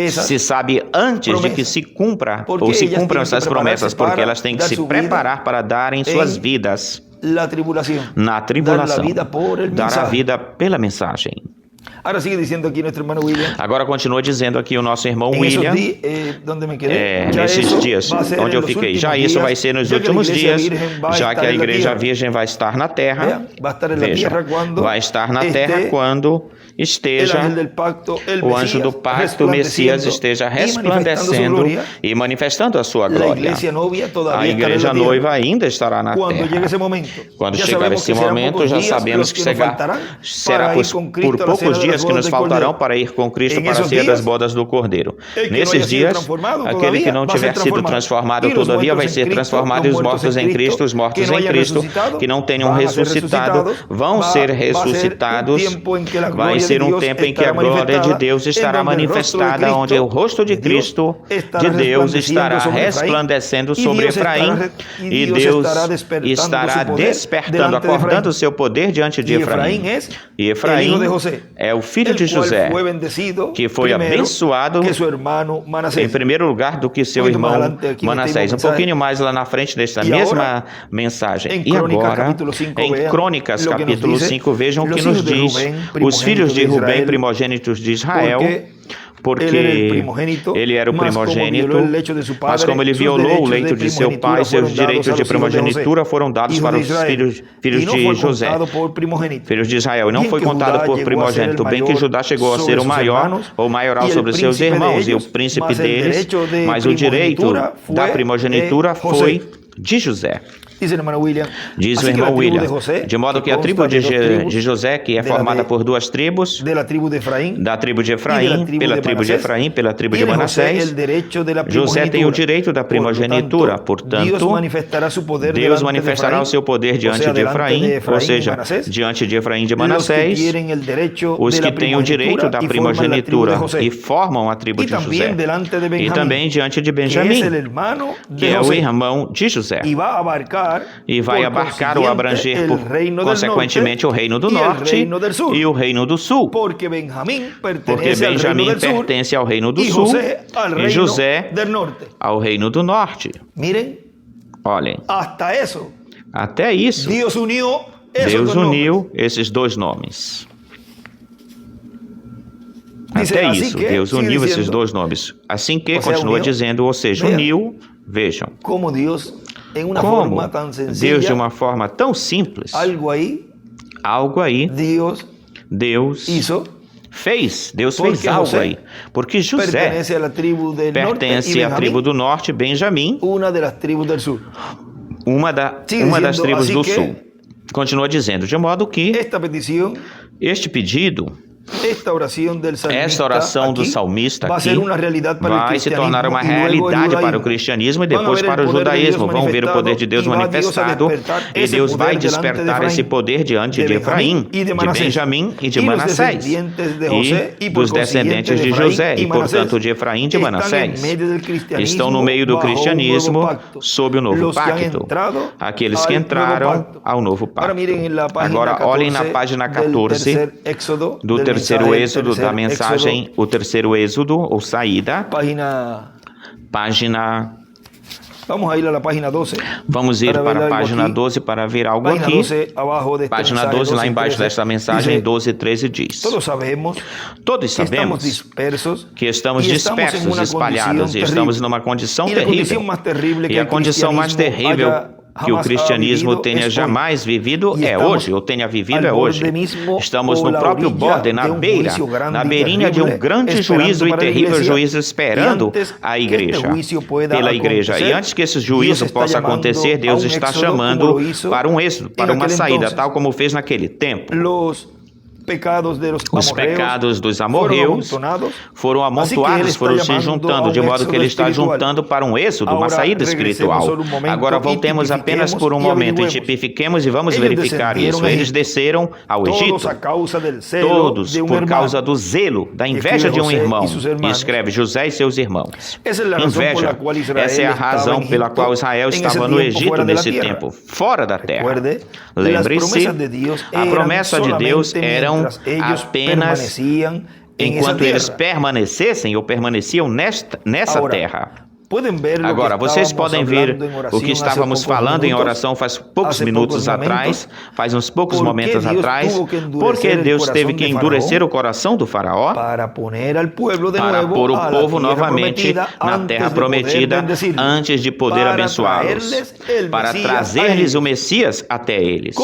se sabe antes de que se cumpra ou se cumpram essas promessas, porque elas têm que se preparar para darem suas vidas na tribulação, dar a vida pela mensagem. Agora continua dizendo aqui o nosso irmão William, nesses dias onde eu fiquei. Já isso vai ser nos últimos dias, já que a Igreja Virgem vai estar na terra. Veja, vai estar na terra quando esteja o anjo do pacto, o Messias, esteja resplandecendo e manifestando a sua glória. A igreja noiva ainda estará na terra. Quando chegar esse momento, já sabemos que será por poucos dias que nos faltarão para ir com Cristo para a ceia das bodas do Cordeiro. Nesses dias, aquele que não tiver sido transformado todavia vai ser transformado, e os mortos em Cristo, que não tenham ressuscitado, vão ser ressuscitados. Vai ser um tempo em que a glória de Deus estará manifestada, onde o rosto de Cristo, de Deus, estará resplandecendo sobre Efraim, e Deus estará despertando, acordando o seu poder diante de Efraim. E Efraim é o filho de José, que foi abençoado em primeiro lugar do que seu irmão Manassés. Um pouquinho mais lá na frente desta mesma mensagem. E agora, em Crônicas, capítulo 5, vejam o que nos diz: os filhos de Rubem, primogênitos de Israel, porque ele era o primogênito, mas como ele violou o leito de seu pai, seus direitos de primogenitura foram dados para os filhos de José, filhos de Israel, e não foi contado por primogênito, bem que Judá chegou a ser o maior ou maioral sobre seus irmãos e o príncipe deles, mas o direito da primogenitura foi de José. Diz o irmão William, de modo que a tribo de José, que é formada por duas tribos, da tribo de Efraim, pela tribo de Manassés, José tem o direito da primogenitura. Portanto, Deus manifestará o seu poder diante de Efraim, ou seja, diante de Efraim e de Manassés, os que têm o direito da primogenitura e formam a tribo de José, e também diante de Benjamim, que é o irmão de José, e vai abarcar ou abranger, consequentemente, o reino do norte e o reino do sul, porque Benjamim pertence ao reino do sul e José ao reino do norte. Olhem, até isso, Deus uniu esses dois nomes. Até isso, Deus uniu esses dois nomes. Assim que, continua dizendo, ou seja, uniu, vejam, como Deus, de uma forma tão simples, algo aí, Deus fez algo aí, porque José pertence à tribo do norte, Benjamim, uma das tribos do sul. Continua dizendo, de modo que este pedido, esta oração do salmista aqui vai se tornar uma realidade para o cristianismo e depois para o judaísmo. Vão ver o poder de Deus manifestado e Deus vai despertar esse poder diante de Efraim, de Benjamim e de Manassés e dos descendentes de José e, portanto, de Efraim e de Manassés. Estão no meio do cristianismo sob o novo pacto, aqueles que entraram ao novo pacto. Agora, olhem na página 14 do terceiro êxodo da mensagem, o terceiro êxodo, ou saída, página... Vamos ir para a página 12 para ver algo aqui. Página 12, lá embaixo desta mensagem, 12 13 diz: todos sabemos que estamos dispersos, espalhados, e estamos numa condição terrível. E a condição mais terrível que o cristianismo tenha jamais vivido é hoje, ou tenha vivido é hoje. Estamos no próprio borde, na beirinha de um grande juízo e terrível juízo esperando a igreja, pela igreja. E antes que esse juízo possa acontecer, Deus está chamando para um êxodo, para uma saída, tal como fez naquele tempo. Os pecados dos amorreus foram amontoados, foram se juntando, de modo que ele está juntando para um êxodo, uma saída espiritual. Agora voltemos apenas por um momento e tipifiquemos e vamos verificar isso. Eles desceram ao Egito, todos por causa do zelo, da inveja de um irmão. E escreve José e seus irmãos. Inveja, essa é a razão pela qual Israel estava no Egito nesse tempo, fora da terra. Lembre-se, a promessa de Deus era apenas enquanto eles permanecessem ou permaneciam nessa terra. Agora, vocês podem ver o que estávamos falando em oração faz poucos minutos atrás, faz uns poucos momentos atrás, porque Deus teve que endurecer o coração do faraó para pôr o povo novamente na terra prometida antes de poder abençoá-los, para trazer-lhes o Messias até eles,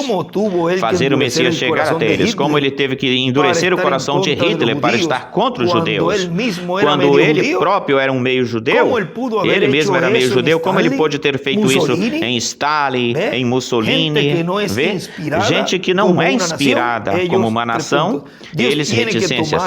fazer o Messias chegar até eles, como ele teve que endurecer o coração de Hitler para estar contra os judeus, quando ele próprio era um meio judeu. Ele mesmo era meio judeu, como ele pôde ter feito isso em Stalin, em Mussolini? Gente que não é inspirada como uma nação, eles reticências.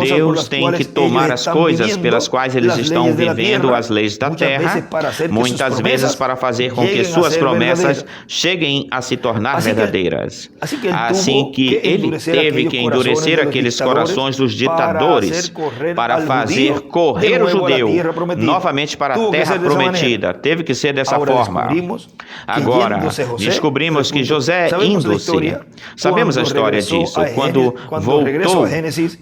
Deus tem que tomar as coisas pelas quais eles estão vivendo as leis da terra, muitas vezes para fazer com que suas promessas cheguem a se tornar verdadeiras. Assim que ele teve que endurecer aqueles corações dos ditadores para fazer correr o judeu novamente para a terra prometida. Teve que ser dessa forma. Agora, descobrimos que José indo-se, sabemos a história disso,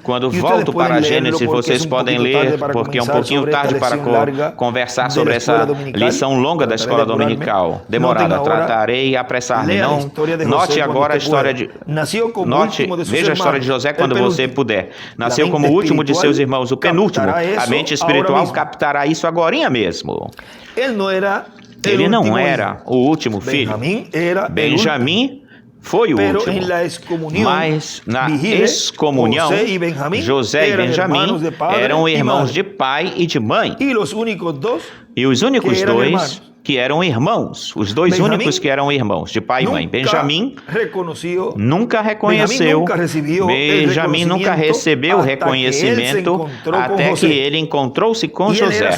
quando volto para a Gênesis, vocês podem ler, porque é um pouquinho tarde para conversar sobre essa lição longa da escola dominical, demorada, tratarei e apressar-me. Não, note agora a história de... Veja a história de José quando você puder. Nasceu como o último de seus irmãos, o penúltimo. A mente espiritual captará isso agorinha mesmo. Ele não era o último filho. Benjamim foi o último. Mas na excomunhão, José e Benjamim eram irmãos de pai e de mãe. E os únicos dois que eram irmãos, os dois únicos que eram irmãos, de pai e mãe. Benjamim nunca reconheceu, Benjamim nunca recebeu reconhecimento até que ele encontrou-se com José.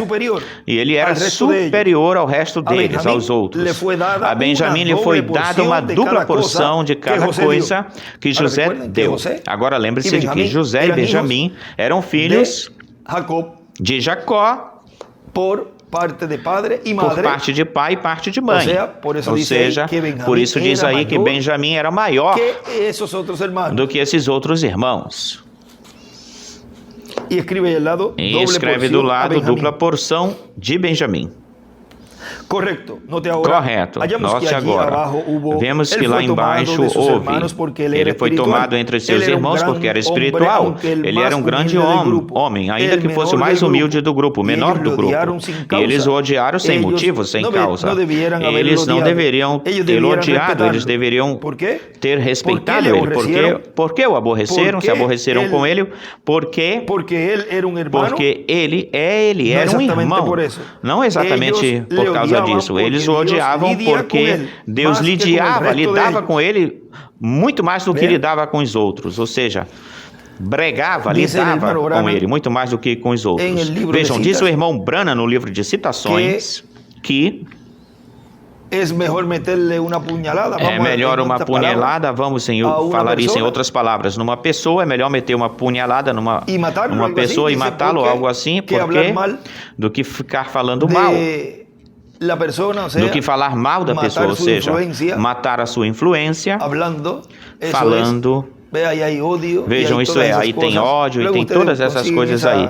E ele era superior ao resto deles, aos outros. A Benjamim lhe foi dada uma dupla porção de cada coisa que José deu. Agora lembre-se de que José e Benjamim eram filhos de Jacó por parte de pai e parte de mãe. Ou seja, por isso diz aí que Benjamim era maior do que esses outros irmãos. E escreve do lado dupla porção de Benjamim. Correto. Note agora. Vemos que lá embaixo houve. Ele foi tomado entre seus irmãos porque era espiritual. Ele era um grande homem, ainda que fosse o mais humilde do grupo, o menor do grupo. E eles o odiaram sem motivo, sem causa. Eles não deveriam ter odiado, eles deveriam ter respeitado ele. Por que o aborreceram? Se aborreceram com ele? Porque ele era um irmão. Não exatamente por causa disso. Eles o odiavam porque Deus lidava com ele muito mais do que lidava com os outros. Ou seja, lidava com ele muito mais do que com os outros. Vejam, diz o irmão Branham no livro de citações que é melhor uma punhalada, vamos falar isso em outras palavras. Numa pessoa é melhor meter uma punhalada numa pessoa e matá-lo, algo assim, porque do que ficar falando mal. Do que falar mal da pessoa, ou seja, matar a sua influência, falando. Vejam, isso aí tem ódio e tem todas essas coisas aí.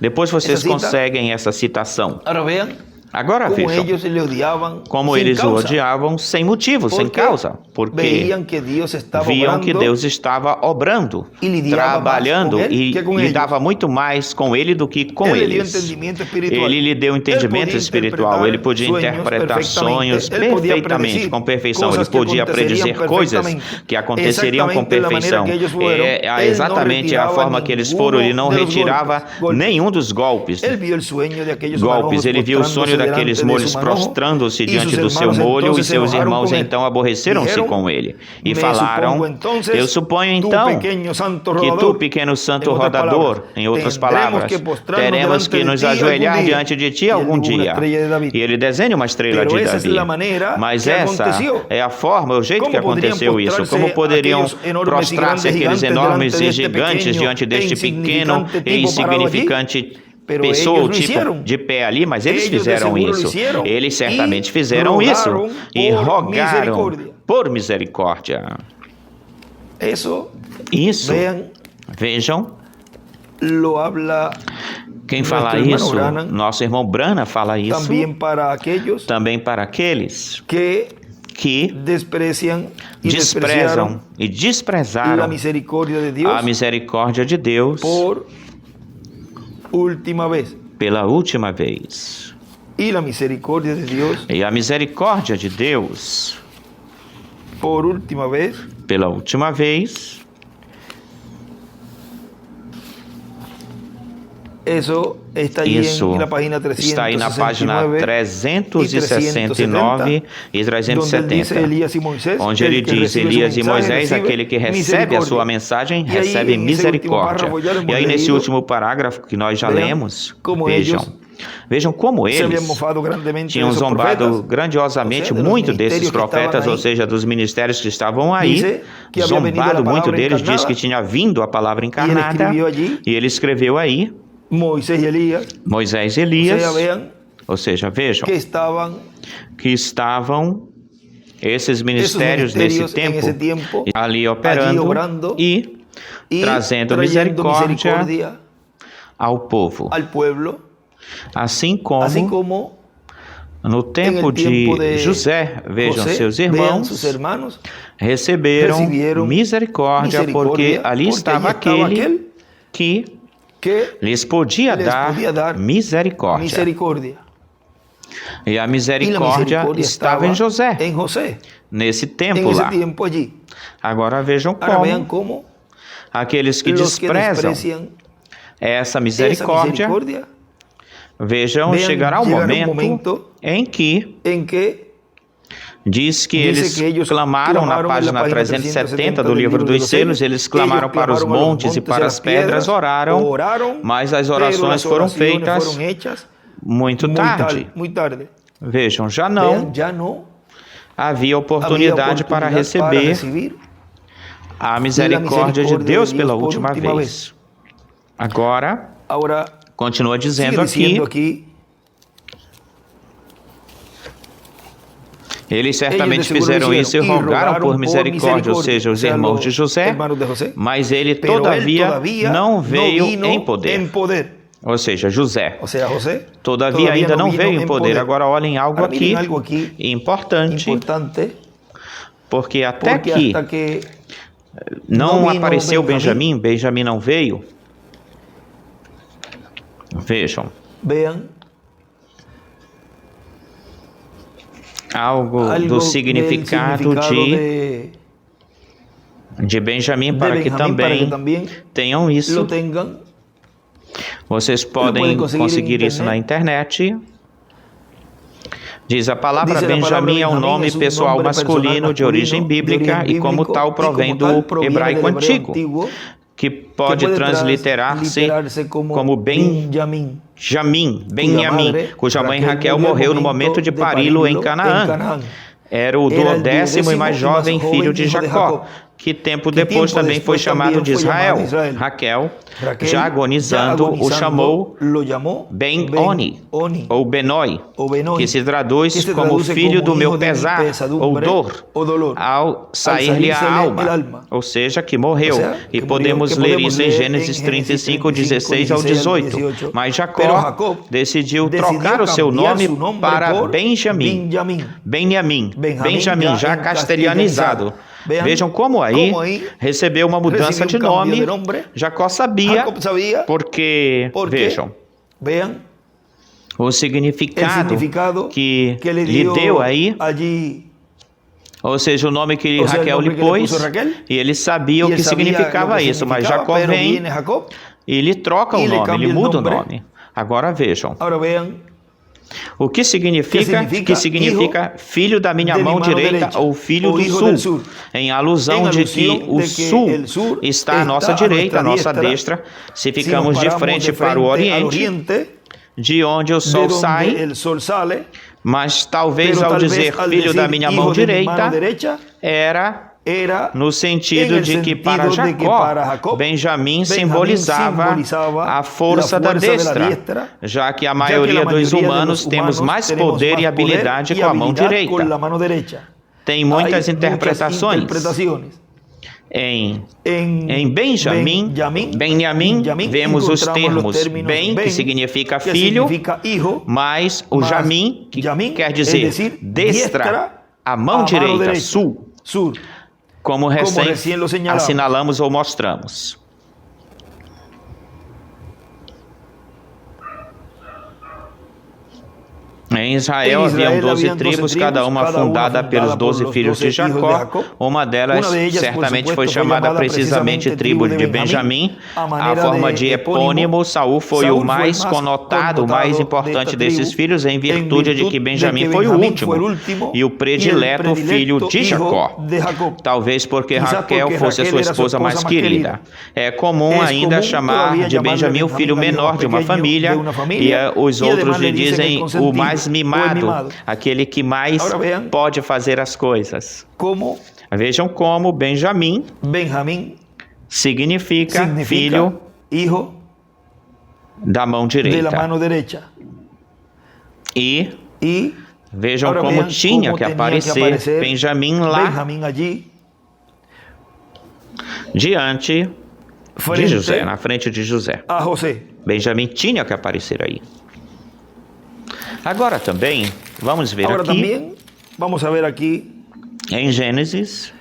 Depois vocês conseguem essa citação. Agora vejam como eles o odiavam sem motivo, sem causa, porque viam que Deus estava obrando, trabalhando e lidava muito mais com ele do que com eles. Ele lhe deu entendimento espiritual, ele podia interpretar sonhos perfeitamente, com perfeição, ele podia predizer coisas que aconteceriam com perfeição. É exatamente a forma que eles foram, ele não retirava nenhum dos golpes. Ele viu o sonho daqueles molhos prostrando-se diante do seu molho, e seus irmãos então aborreceram-se com ele e falaram: eu suponho então que tu, pequeno santo rodador, em outras palavras, teremos que nos ajoelhar diante de ti algum dia. E ele desenha uma estrela de Davi. Mas essa é a forma, o jeito que aconteceu isso. Como poderiam prostrar-se aqueles enormes e gigantes diante deste pequeno e insignificante pessoa, tipo de pé ali, mas eles fizeram isso. Eles certamente fizeram isso e rogaram por misericórdia. Isso, vejam, Quem fala isso? Nosso irmão Branham fala isso. Também para aqueles que desprezam e desprezaram a misericórdia de Deus pela última vez. E a misericórdia de Deus pela última vez. Isso está aí na página 369 e 370, onde ele diz: Elias e Moisés, aquele que recebe a sua mensagem, recebe misericórdia. E aí nesse último parágrafo que nós já lemos, vejam como eles tinham zombado grandiosamente muito desses profetas, ou seja, dos ministérios que estavam aí, zombado muito deles, diz que tinha vindo a palavra encarnada, e ele escreveu aí, Moisés e Elias, ou seja, vejam que estavam esses ministérios nesse tempo ali operando e trazendo misericórdia ao povo. Assim como no tempo de José, vejam, seus irmãos receberam misericórdia, porque ali estava aquele que lhes podia dar misericórdia. E a misericórdia estava em José, nesse tempo lá. Agora vejam como aqueles que desprezam essa misericórdia, vejam, chegará o momento em que diz que eles clamaram na página 370 do livro dos selos, eles clamaram para os montes e para as pedras, oraram, mas as orações foram feitas muito tarde. Vejam, já não havia oportunidade para receber a misericórdia de Deus pela última vez. Agora, continua dizendo aqui, eles certamente fizeram isso e rogaram por misericórdia, ou seja, os irmãos de José, mas ele todavia não veio em poder. Ou seja, José, todavia ainda não veio em poder. Agora olhem algo aqui importante, porque até que não apareceu Benjamim não veio. Vejam. Algo do significado de Benjamim, para que também tenham isso. Vocês podem conseguir isso na internet. Diz: a palavra Benjamim é um nome pessoal masculino de origem bíblica e como tal provém do hebraico antigo, que pode transliterar-se como Benjamim, cuja mãe Raquel morreu no momento de pari-lo em Canaã. Era o 12º e mais jovem filho de Jacó, que tempo depois também foi chamado de Israel. Raquel, já agonizando, o chamou Ben-Oni, ou Benoi, que se traduz como filho do meu pesar, ou dor, ao sair-lhe a alma, ou seja, que morreu. E podemos ler isso em Gênesis 35, 16 ao 18. Mas Jacó decidiu trocar o seu nome para Benjamim, já castelhanizado. Vejam como aí recebeu uma mudança de nome. Jacó sabia, porque vejam o significado que lhe deu aí, ou seja, o nome que Raquel lhe pôs, e ele sabia o que significava isso, mas Jacó vem e lhe troca o nome, ele muda o nome. Agora vejam. O que significa? Que significa filho da minha mão direita ou filho do sul, em alusão de que o sul está à nossa direita, à nossa destra, se ficamos de frente para o oriente, de onde o sol sai, mas talvez ao dizer filho da minha mão direita, era no sentido de que para Jacó, Benjamim simbolizava a força da destra, já que a maioria dos humanos temos mais poder e habilidade com a mão direita. Tem muitas interpretações. Em Benjamim, vemos os termos Ben, que significa filho, mas o Jamim, que quer dizer destra, a mão direita, sul, como recém assinalamos ou mostramos. Em Israel haviam 12 tribos, cada uma fundada pelos 12 filhos de Jacó. Uma delas certamente foi chamada precisamente tribo de Benjamim. A forma de epônimo, Saul foi o mais conotado, o mais importante desses filhos, em virtude de que Benjamim foi o último e o predileto filho de Jacó. Talvez porque Raquel fosse a sua esposa mais querida. É comum ainda chamar de Benjamim o filho menor de uma família, e os outros lhe dizem o mais mimado, aquele que mais pode fazer as coisas. Vejam como Benjamim significa filho da mão direita. E vejam como tinha que aparecer Benjamim lá diante de José, na frente de José. Benjamim tinha que aparecer aí. Agora também, vamos ver aqui, em Gênesis,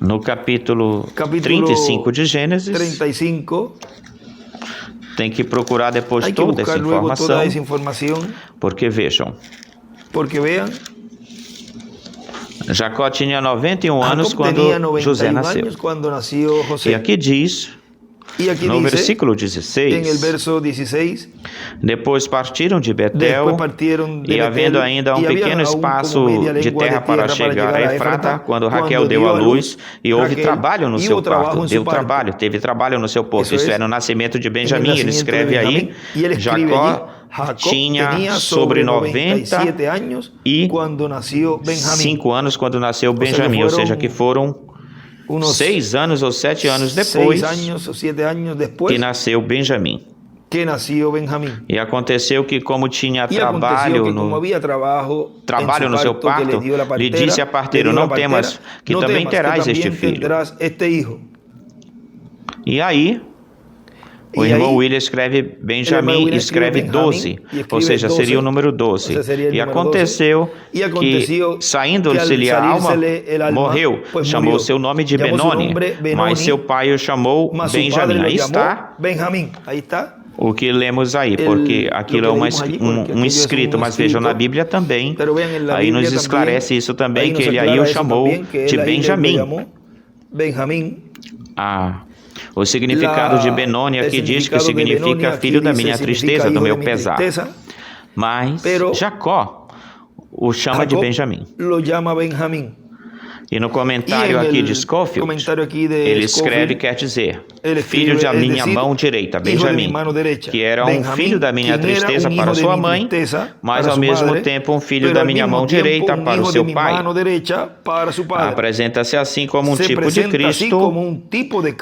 no capítulo 35 de Gênesis, tem que procurar depois toda essa informação, porque vejam, Jacó tinha 91 anos quando José nasceu. E aqui diz, no versículo 16, depois partiram de Betel, e havendo ainda um pequeno espaço de terra para chegar a Efrata, quando Raquel deu à luz, e houve trabalho no seu parto, teve trabalho no seu posto, isso é, no nascimento de Benjamim. Ele escreve aí, Jacó tinha sobre 95 anos quando nasceu Benjamim, ou seja, que foram 6 anos ou 7 anos depois que nasceu Benjamim. E aconteceu que, como tinha trabalho no seu parto, lhe disse a parteiro: não temas, que também terás este filho. E aí, o irmão William escreve Benjamim, escreve 12, ou seja, seria o número 12. E aconteceu que, saindo-lhe a alma, morreu. Chamou seu nome de Benoni, mas seu pai o chamou Benjamim. Aí está o que lemos aí, porque aquilo é um escrito, mas vejam na Bíblia também, aí nos esclarece isso também, que ele aí o chamou de Benjamim. O significado de Benoni aqui diz que significa filho da minha tristeza, do meu pesar. Mas Jacó o chama de Benjamim. E no comentário aqui de Scofield, ele escreve, quer dizer, filho da minha mão direita, Benjamim, que era um filho da minha tristeza para sua mãe, mas ao mesmo tempo um filho da minha mão direita para o seu pai. Apresenta-se assim como um tipo de Cristo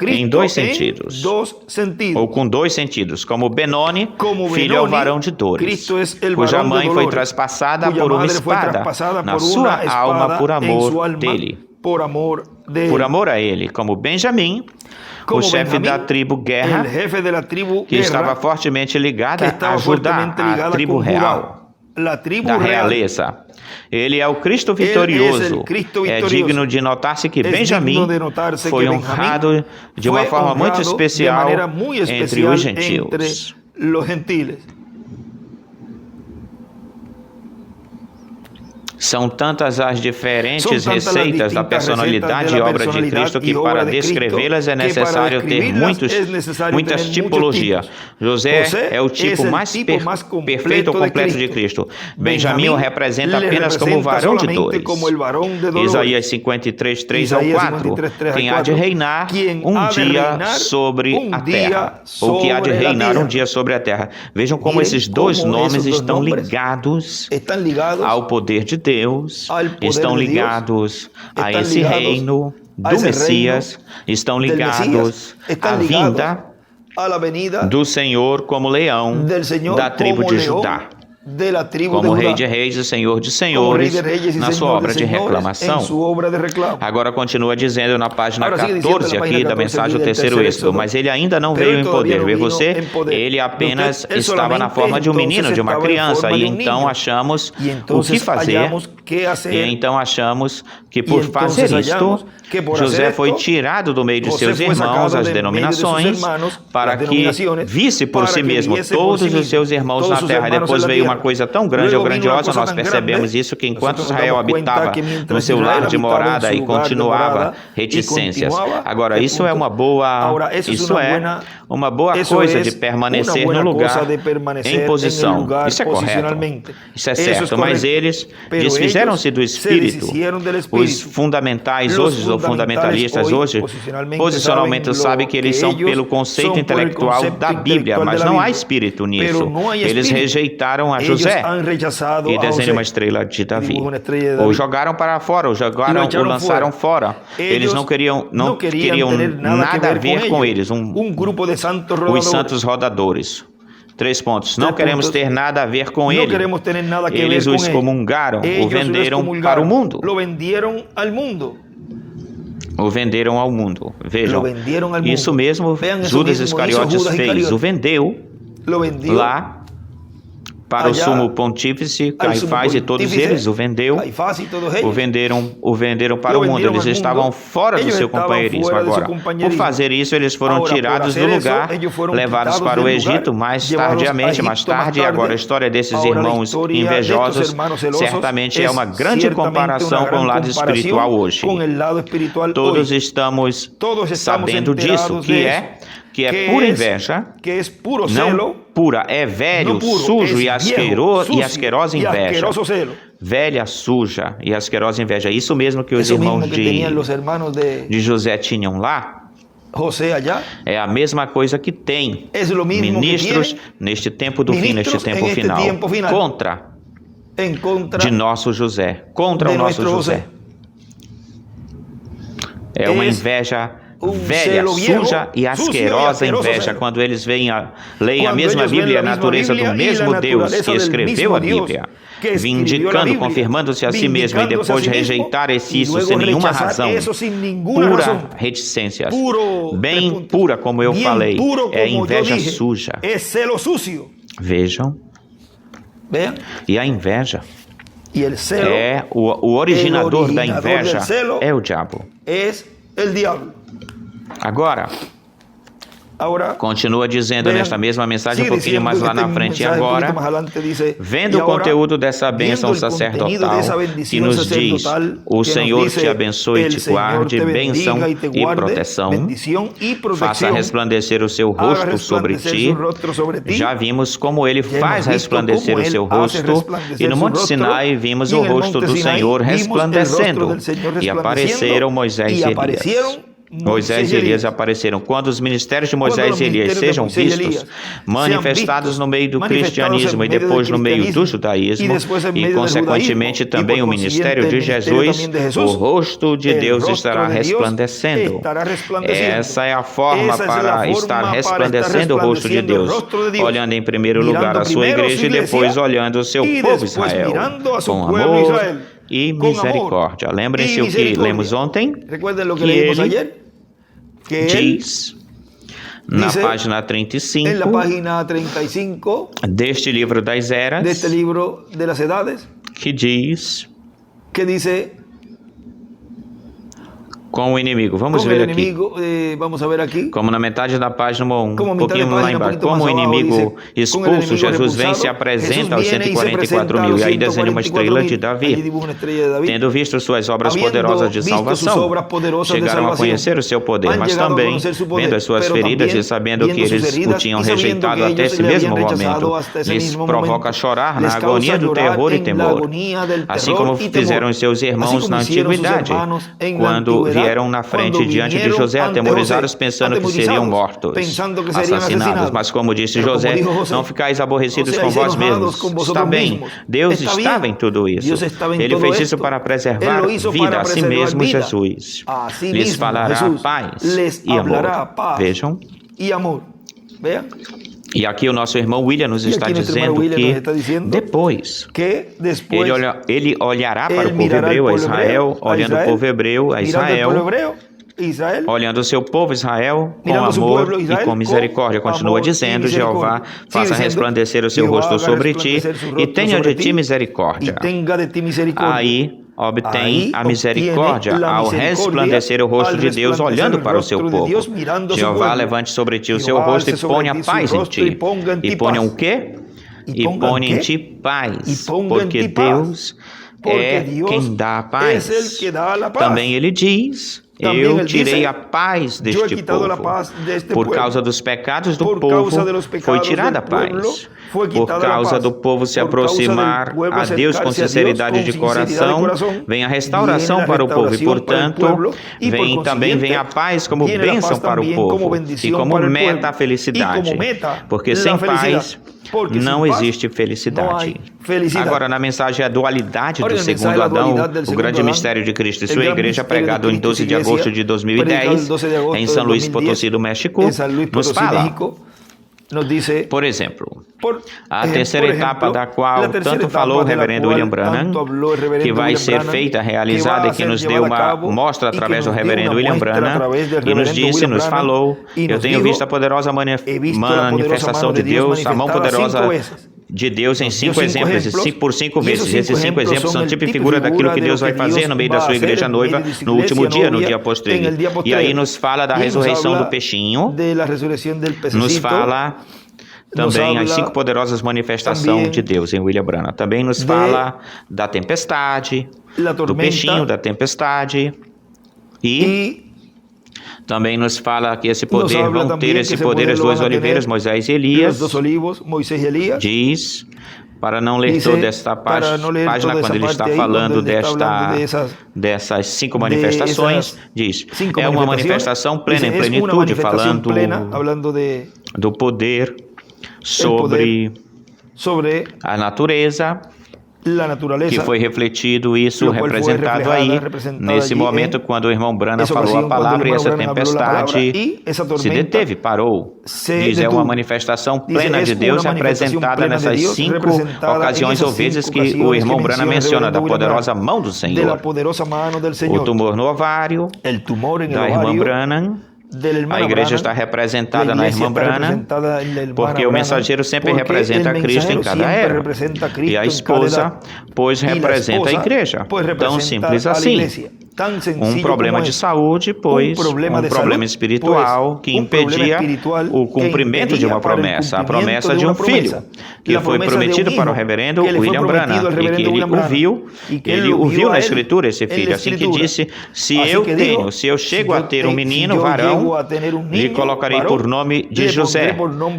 em 2 sentidos, ou com 2 sentidos, como Benoni, filho ao varão de dores, cuja mãe foi traspassada por uma espada na sua alma por amor dele. Por amor a ele, como Benjamim, o chefe da tribo Guerra, que estava fortemente ligada a Judá, a tribo real, da realeza. Ele é o Cristo vitorioso. É digno de notar-se que Benjamim foi honrado de uma forma muito especial entre os gentios. São tantas as diferentes receitas da personalidade e obra de Cristo que, para descrevê-las, é necessário ter muitas tipologias. José é o tipo mais perfeito ou completo de Cristo. Benjamim o representa apenas como o varão de dores. Isaías 53, 3 ao 4. Quem há de reinar um dia sobre a terra. Ou que há de reinar um dia sobre a terra. Vejam como esses 2 nomes estão ligados ao poder de Deus, estão ligados a esse reino do Messias, estão ligados à vinda do Senhor como leão da tribo de Judá. como Rei de Reis e Senhor de Senhores, na sua obra de reclamação. Agora continua dizendo na página 14 aqui da mensagem do terceiro êxodo, mas ele ainda não veio em poder. Vê você? Ele apenas estava na forma de um menino, de uma criança, e então achamos o que fazer, e então achamos que por fazer isto, José foi tirado do meio de seus irmãos, as denominações, para que visse por si mesmo todos os seus irmãos na terra. E depois veio uma coisa tão grande ou grandiosa, nós percebemos isso, que enquanto Israel habitava no seu lar de morada e continuava reticências. Agora, isso é uma boa coisa de permanecer no lugar em posição. Isso é correto, isso é certo, mas eles desfizeram-se do Espírito. Os fundamentais hoje, os fundamentalistas hoje, posicionalmente sabem que eles são pelo conceito intelectual da Bíblia, mas não há Espírito nisso. Eles rejeitaram a José e desenham uma estrela de Davi. Ou jogaram para fora, ou lançaram fora. Eles não queriam nada a ver com eles. Os santos rodadores. 3 pontos. Não queremos ter nada a ver com ele. Eles o excomungaram, o venderam para o mundo. O venderam ao mundo. Vejam, isso mesmo Judas Iscariotes fez. O vendeu lá para o sumo pontífice, Caifás e todos eles, o venderam para o mundo. Eles estavam fora do seu companheirismo. Agora, por fazer isso, eles foram tirados do lugar, levados para o Egito mais tarde, e agora a história desses irmãos invejosos certamente é uma grande comparação com o lado espiritual hoje. Todos estamos sabendo disso, que é pura inveja, não pura, é velho, sujo e asquerosa inveja. Velha, suja e asquerosa inveja. Isso mesmo que os irmãos de José tinham lá, é a mesma coisa que tem ministros neste tempo do fim, neste tempo final, contra de nosso José, contra o nosso José. É uma inveja velha, suja e asquerosa inveja, quando eles leem a mesma Bíblia, a natureza do mesmo Deus que escreveu a Bíblia, vindicando, confirmando-se a si mesmo, e depois de rejeitar isso sem nenhuma razão, pura reticência, bem pura, como eu falei, é inveja suja. Vejam, e a inveja é o originador da inveja, é o diabo. Agora, continua dizendo nesta mesma mensagem, um pouquinho mais lá na frente, e agora, vendo o conteúdo dessa bênção sacerdotal, que nos diz: o Senhor te abençoe e te guarde, bênção e proteção, faça resplandecer o seu rosto sobre ti. Já vimos como ele faz resplandecer o seu rosto, e no Monte Sinai vimos o rosto do Senhor resplandecendo, e apareceram Moisés e Elias. Moisés e Elias apareceram. Quando os ministérios de Moisés e Elias sejam vistos, manifestados no meio do cristianismo e depois no meio do judaísmo, e consequentemente também o ministério de Jesus, o rosto de Deus estará resplandecendo. Essa é a forma para estar resplandecendo o rosto de Deus, olhando em primeiro lugar a sua igreja e depois olhando o seu povo Israel, com amor e misericórdia. Lembrem-se o que lemos ontem, que ele diz na página 35 deste livro das eras, que diz com o inimigo. Vamos ver aqui. Como na metade da página 1, um pouquinho lá embaixo. Como o inimigo expulso, Jesus vem e se apresenta aos 144 mil. E aí desenha uma estrela de Davi. Tendo visto suas obras poderosas de salvação, chegaram a conhecer o seu poder, mas também, vendo as suas feridas e sabendo que eles o tinham rejeitado até esse mesmo momento, lhes provoca chorar na agonia do terror e temor. Assim como fizeram os seus irmãos na antiguidade, quando vieram na frente diante de José atemorizados, pensando que seriam mortos, assassinados. Mas como disse José, não ficais aborrecidos com vós mesmos. Está bem, Deus estava em tudo isso. Ele fez isso para preservar vida. A si mesmo Jesus lhes falará paz e amor. Vejam. E aqui o nosso irmão William nos está dizendo que depois ele olhará para o povo hebreu, a Israel, olhando o povo hebreu, a Israel, olhando o seu povo Israel com amor e com misericórdia. Continua dizendo: Jeová, faça resplandecer o seu rosto sobre ti e tenha de ti misericórdia. Aí obtém a misericórdia ao resplandecer o rosto de Deus olhando para o seu povo. Jeová levante sobre ti o seu rosto e ponha paz em ti. E ponha o quê? E ponha em ti paz, porque Deus é quem dá a paz. Também ele diz: eu tirei a paz deste povo. Por causa dos pecados do povo foi tirada a paz. Por causa do povo se aproximar a Deus com sinceridade de coração, vem a restauração para o povo. E, portanto, vem a paz como bênção para o povo e como meta a felicidade. Porque sem paz não existe felicidade. Agora, na mensagem A Dualidade do Segundo Adão, o grande mistério de Cristo e sua igreja, pregado em 12 de agosto de 2010, em São Luís Potosí do México, nos fala, por exemplo, a terceira etapa da qual tanto falou o reverendo William Branham, que vai ser feita, realizada e que nos deu uma mostra através do reverendo William Branham, e nos disse, nos falou: eu tenho visto a poderosa manifestação de Deus, a mão poderosa de Deus em 5 exemplos, por 5 vezes. Esses 5 exemplos são tipo e figura daquilo que Deus vai fazer no meio da sua igreja noiva no último dia, no dia posterior. E aí nos fala da ressurreição do peixinho, nos fala também as 5 poderosas manifestações de Deus em William Branham. Também nos fala da tempestade, do peixinho, da tempestade, e também nos fala que esse poder, vão ter esse poder as 2 oliveiras, Moisés e Elias. Diz, para não ler toda esta página, quando ele está falando dessas 5 manifestações, diz, é uma manifestação plena em plenitude, falando do poder sobre a natureza, que foi refletido isso, representado aí, nesse momento, quando o irmão Branham falou a palavra e essa tempestade se deteve, parou. Diz, é uma manifestação plena de Deus representada nessas 5 ocasiões ou vezes que o irmão Branham menciona, da poderosa mão do Senhor. O tumor no ovário da irmã Branham. A igreja está representada na irmã Branham, porque o mensageiro sempre representa Cristo em cada era. E a esposa, pois, representa a igreja. Tão simples assim. Um problema de saúde, pois, um problema espiritual que impedia o cumprimento de uma promessa, a promessa de um filho, que foi prometido para o reverendo William Branham, e que ele ouviu na Escritura esse filho, assim que disse: se eu chego a ter um menino, varão, lhe colocarei por nome de José.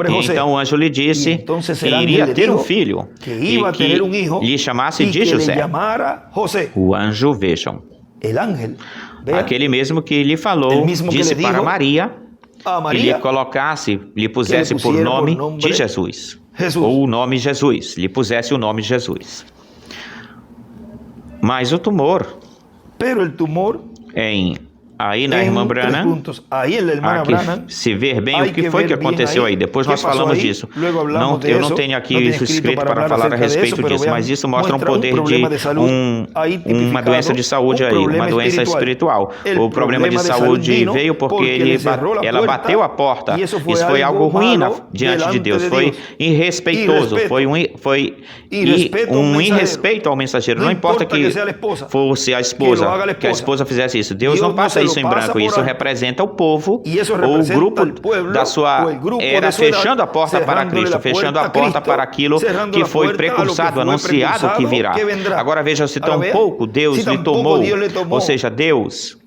E então o anjo lhe disse que iria ter um filho, e que lhe chamasse de José. O anjo, vejam, aquele mesmo que lhe falou, disse para Maria que lhe pusesse por nome de Jesus, ou o nome Jesus, lhe pusesse o nome Jesus. Mas o tumor aí na irmã Branham, se ver bem o que foi que aconteceu aí. Depois nós falamos disso. Eu não tenho aqui isso escrito para falar a respeito disso, mas isso mostra um poder de uma doença de saúde aí, uma doença espiritual. O problema de saúde veio porque ela bateu a porta. Isso foi algo ruim diante de Deus. Foi irrespeitoso. Foi um irrespeito ao mensageiro. Não importa que fosse a esposa fizesse isso. Deus não passa isso em branco, isso representa o povo, ou o grupo da sua era, fechando a porta para Cristo, fechando a porta para aquilo que foi precursado, anunciado que virá. Agora veja, se tão pouco Deus lhe tomou, ou seja, Deus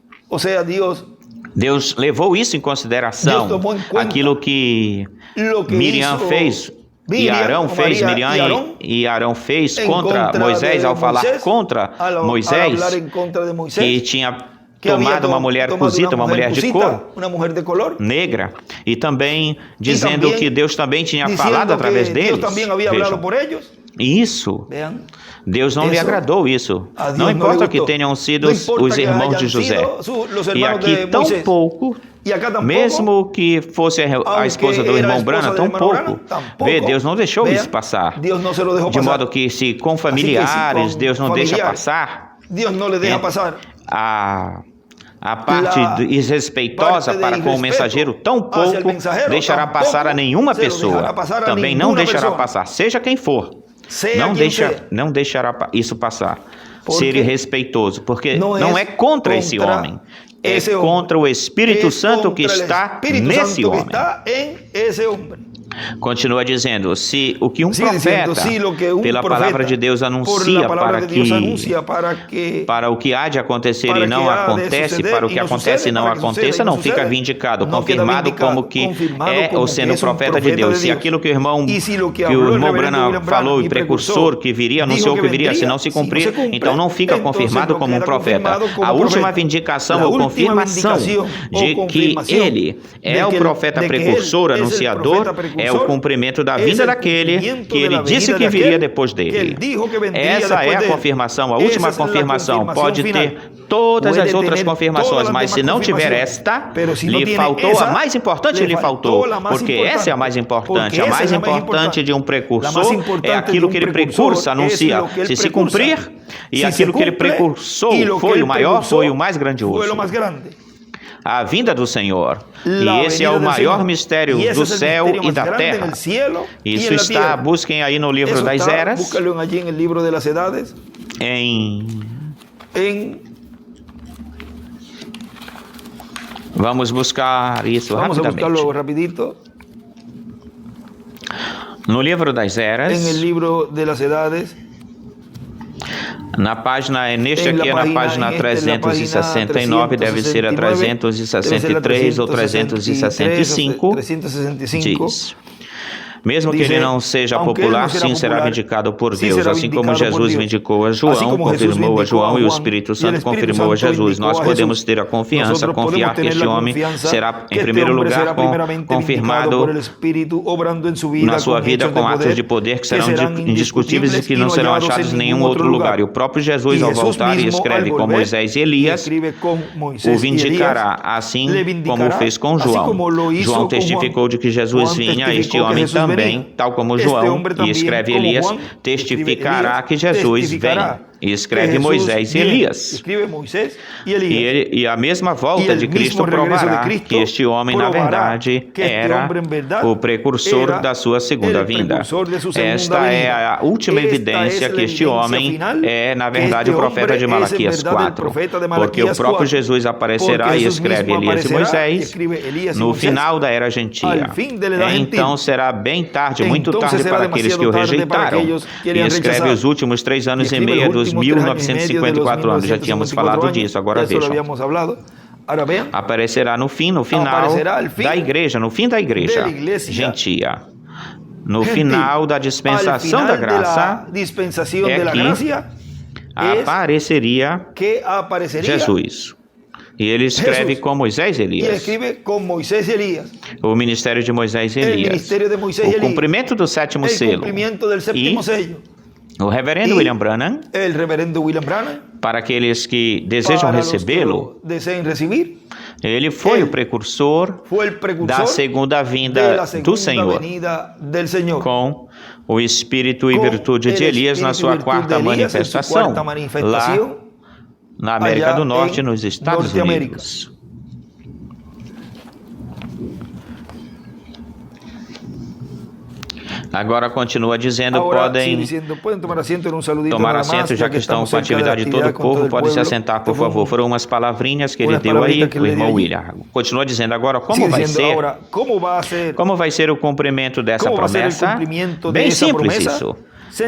levou isso em consideração, aquilo que Miriam fez, e Arão fez, Miriam e Arão fez contra Moisés, ao falar contra Moisés, que tinha tomado uma mulher cozida, uma mulher de cor negra, e também dizendo que Deus também tinha falado através deles. Vejam, E isso, Deus não lhe agradou isso. Não importa que tenham sido os irmãos de José. E aqui tão pouco, mesmo que fosse a esposa do irmão Branham, tão pouco. Vê, Deus não deixou isso passar. De modo que se com familiares Deus não deixa passar, a parte desrespeitosa para com o mensageiro tão pouco deixará passar a nenhuma pessoa. Também não deixará passar, seja quem for. Não deixará isso passar. Ser irrespeitoso, porque não é contra esse homem. É contra o Espírito Santo que está nesse homem. Continua dizendo, se o que um profeta, pela palavra de Deus, anuncia para o que há de acontecer e não acontece, para o que acontece e não aconteça, não fica vindicado, confirmado como que é ou sendo profeta de Deus. Se aquilo que o irmão Branham falou, e precursor que viria, anunciou que viria, se não se cumprir, então não fica confirmado como um profeta. A última vindicação ou confirmação de que ele é o profeta precursor, anunciador, é o cumprimento da vinda daquele que ele disse que viria depois dele. Essa é a confirmação, a última confirmação. Pode ter todas as outras confirmações, mas se não tiver esta, lhe faltou a mais importante, lhe faltou, porque essa é a mais importante. A mais importante de um precursor é aquilo que ele precursa, anuncia. Se se cumprir, e aquilo que ele precursou foi o maior, foi o mais grandioso. A vinda do Senhor. E esse é o maior mistério do céu e da terra. Isso está, busquem aí no livro das Eras. Vamos buscar isso rapidamente. No livro das Eras. Na página, neste aqui é na página 369, deve ser a 363 ou 365, diz: mesmo que ele não seja popular, sim será vindicado por Deus, assim como Jesus vindicou a João, confirmou a João e o Espírito Santo confirmou a Jesus. Nós podemos ter a confiança, confiar que este homem será, em primeiro lugar, confirmado na sua vida com atos de poder que serão indiscutíveis e que não serão achados em nenhum outro lugar. E o próprio Jesus, ao voltar, e escreve com Moisés e Elias, o vindicará, assim como fez com João. João testificou de que Jesus vinha, este homem também, tal como João, e escreve Elias, testificará que Jesus vem. E escreve Moisés e Elias. E a mesma volta de Cristo provará que este homem, na verdade, era o precursor da sua segunda vinda. Esta é a última evidência que este homem é, na verdade, o profeta de Malaquias 4. Porque o próprio Jesus aparecerá e escreve Elias e Moisés no final da era gentia. Então será bem tarde, muito tarde para aqueles que o rejeitaram. E escreve os últimos 3 anos e meio dos 1954 anos, já tínhamos falado disso, agora vejam. Aparecerá no final da igreja, no fim da igreja gentia. No final da dispensação da graça, é que apareceria Jesus. E ele escreve com Moisés e Elias. O ministério de Moisés e Elias. O cumprimento do 7º selo. E o reverendo William Branham, para aqueles que desejam recebê-lo, ele foi o precursor da segunda vinda do Senhor, com o espírito e virtude de Elias na sua 4ª manifestação, lá na América do Norte, nos Estados Unidos. Agora continua dizendo, podem tomar assento, já que estão com a atividade de todo o povo, podem se assentar, por favor. Foram umas palavrinhas que ele deu aí, o irmão William. Continua dizendo agora como vai ser o cumprimento dessa promessa. Bem simples isso.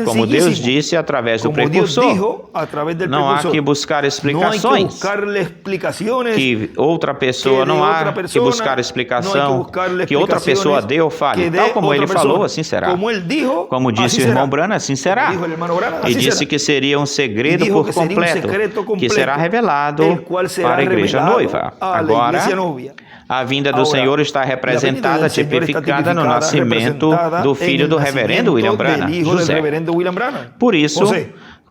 Como Deus disse através do precursor, não há que buscar explicações, que outra pessoa, não há que buscar explicação, que outra pessoa dê ou fale, tal como ele falou, assim será. Como disse o irmão Branham, assim será. E disse que seria um segredo por completo, que será revelado para a igreja noiva. Agora, A vinda do Senhor está representada, tipificada no nascimento do filho do reverendo William Branham, José. Por isso,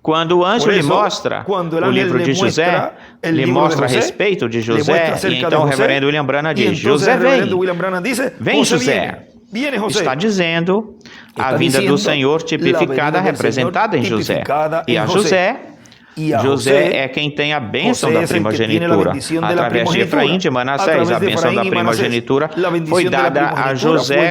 quando o anjo lhe mostra o livro de José, lhe mostra a respeito de José, e então o reverendo William Branham diz: José vem José. Está dizendo a vinda do Senhor tipificada, representada em José. E a José é quem tem a bênção da primogenitura. Através de Efraim, de Manassés, a bênção da primogenitura foi dada a José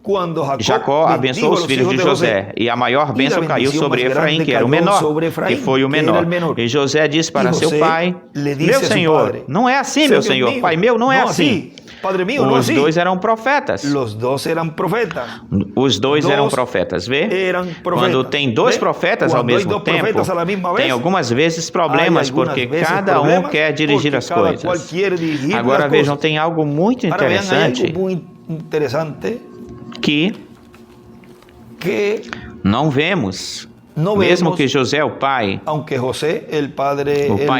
quando Jacó abençoou os filhos de José. E a maior bênção caiu sobre Efraim, que era o menor, que foi o menor. E José disse para seu pai: meu senhor, não é assim, meu senhor, pai meu, não é assim. Os dois eram profetas. Os dois eram profetas, vê? Quando tem dois profetas ao mesmo tempo, tem algumas vezes problemas, porque cada um quer dirigir as coisas. Agora vejam, tem algo muito interessante que não vemos. Mesmo que José, o pai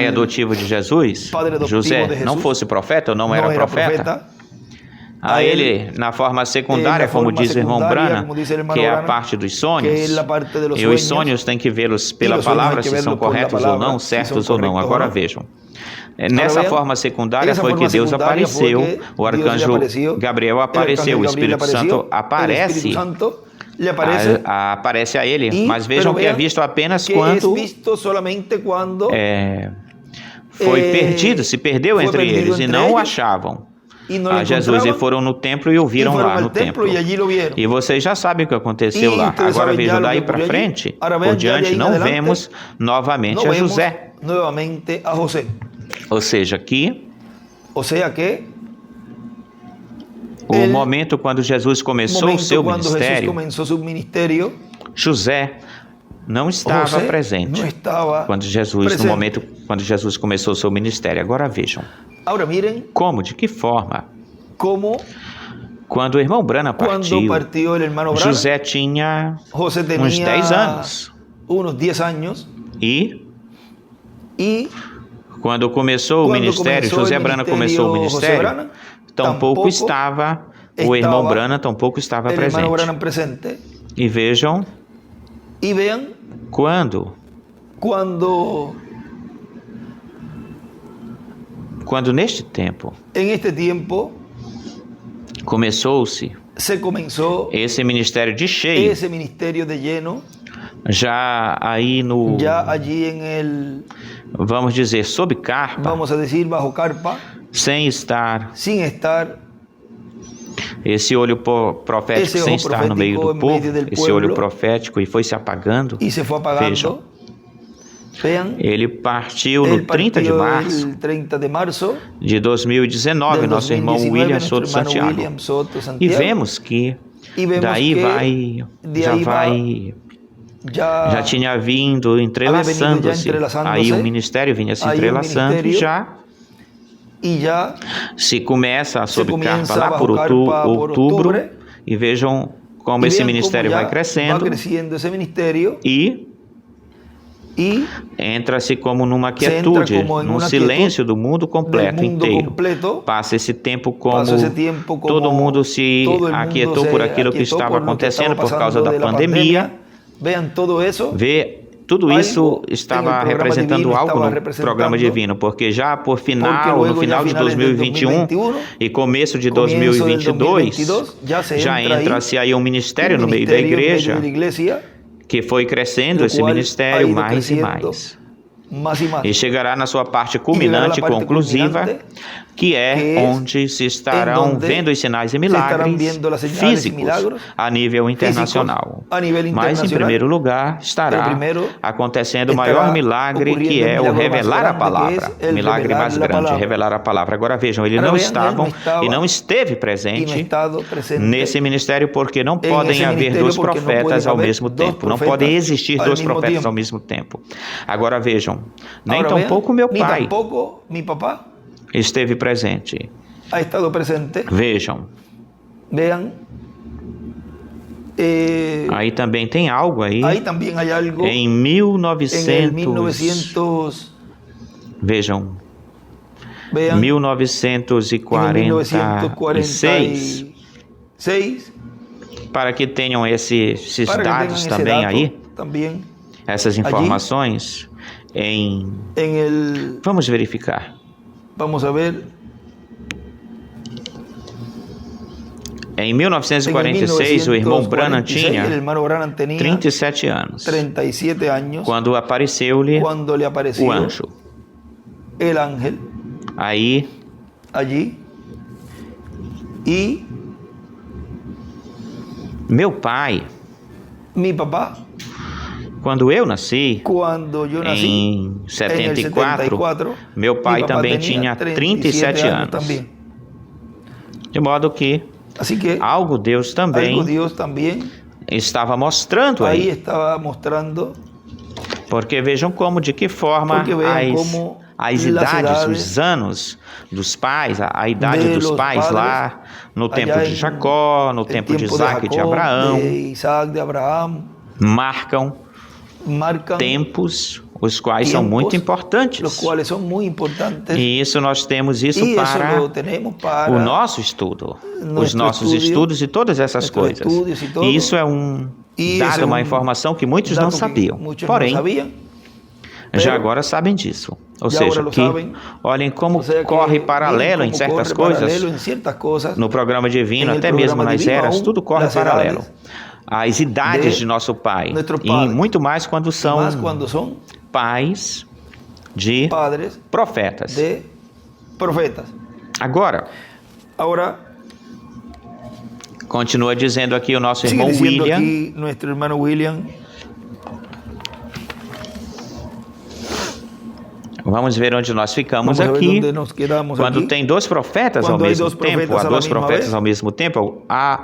adotivo de Jesus, José não fosse profeta, ou não era profeta, a ele, na forma secundária, como diz o irmão Branham, que é a parte dos sonhos, e os sonhos tem que vê-los pela palavra, se são corretos ou não, certos ou não. Agora vejam. Nessa forma secundária foi que Deus apareceu, o arcanjo Gabriel apareceu, o Espírito Santo aparece a ele, mas vejam que é visto apenas quando foi perdido, se perdeu entre eles e não o achavam a Jesus, e foram no templo e o viram lá no templo. E vocês já sabem o que aconteceu lá. Agora vejam, daí para frente, por diante, não vemos novamente a José. Ou seja, que o momento quando Jesus começou o seu ministério, José não estava presente no momento quando Jesus começou o seu ministério. Agora vejam. Como? De que forma? Quando o irmão Branham partiu, José tinha uns 10 anos. E quando começou o ministério, José Branham começou o ministério, tampouco estava o irmão Branham, tampouco estava presente. E vejam, quando neste tempo começou-se esse ministério de cheio, já aí vamos dizer, sob carpa, sem estar esse olho profético, sem estar no meio do povo, esse olho profético, e foi se apagando. Vejam, ele partiu no 30 de março de 2019, nosso irmão William Soto Santiago. E vemos que daí já tinha vindo entrelaçando-se, aí o ministério vinha se entrelaçando, e já se começa sob carpa lá por outubro, e vejam como esse ministério vai crescendo, e entra-se como numa quietude, num silêncio do mundo completo inteiro. Passa esse tempo como todo mundo se aquietou por aquilo que estava acontecendo por causa da pandemia. Tudo isso estava representando algo no programa divino, porque já no final de 2021 e começo de 2022, já entra-se aí um ministério no meio da igreja, que foi crescendo esse ministério mais e mais. E chegará na sua parte culminante, conclusiva, que é onde se estarão vendo os sinais e milagres físicos a nível internacional. Mas, em primeiro lugar, estará acontecendo o maior milagre, que é o revelar a palavra. O milagre mais grande, revelar a palavra. Agora vejam, ele não esteve presente nesse ministério, porque não podem haver dois profetas ao mesmo tempo. Não podem existir dois profetas ao mesmo tempo. Agora vejam, nem tampouco meu pai esteve presente. Vejam. Aí também tem algo aí. Em 1900. Vejam. 1946, para que tenham esses dados também aí, essas informações vamos verificar. Vamos a ver. Em 1946, o irmão Branham tinha 37 anos, quando apareceu-lhe o anjo. Aí, meu pai, quando eu nasci, em 74, meu pai também tinha 37 anos. De modo que algo Deus também estava mostrando aí. Porque vejam de que forma as idades, os anos dos pais, a idade dos pais lá no tempo de Jacó, no tempo de Isaac e de Abraão, marcam tempos os quais são muito importantes. E isso nós temos para o nosso estudo, os nossos estudos e todas essas coisas. E isso é dado uma informação que muitos não sabiam. Porém, já agora sabem disso. Ou seja, que olhem como corre paralelo em certas coisas. No programa divino, até mesmo nas eras, tudo corre paralelo. As idades de nosso pai, e muito mais quando são pais de profetas. Agora, continua dizendo aqui o nosso irmão William. Vamos ver onde nós ficamos aqui. Quando tem dois profetas ao mesmo tempo, há dois profetas ao mesmo tempo, há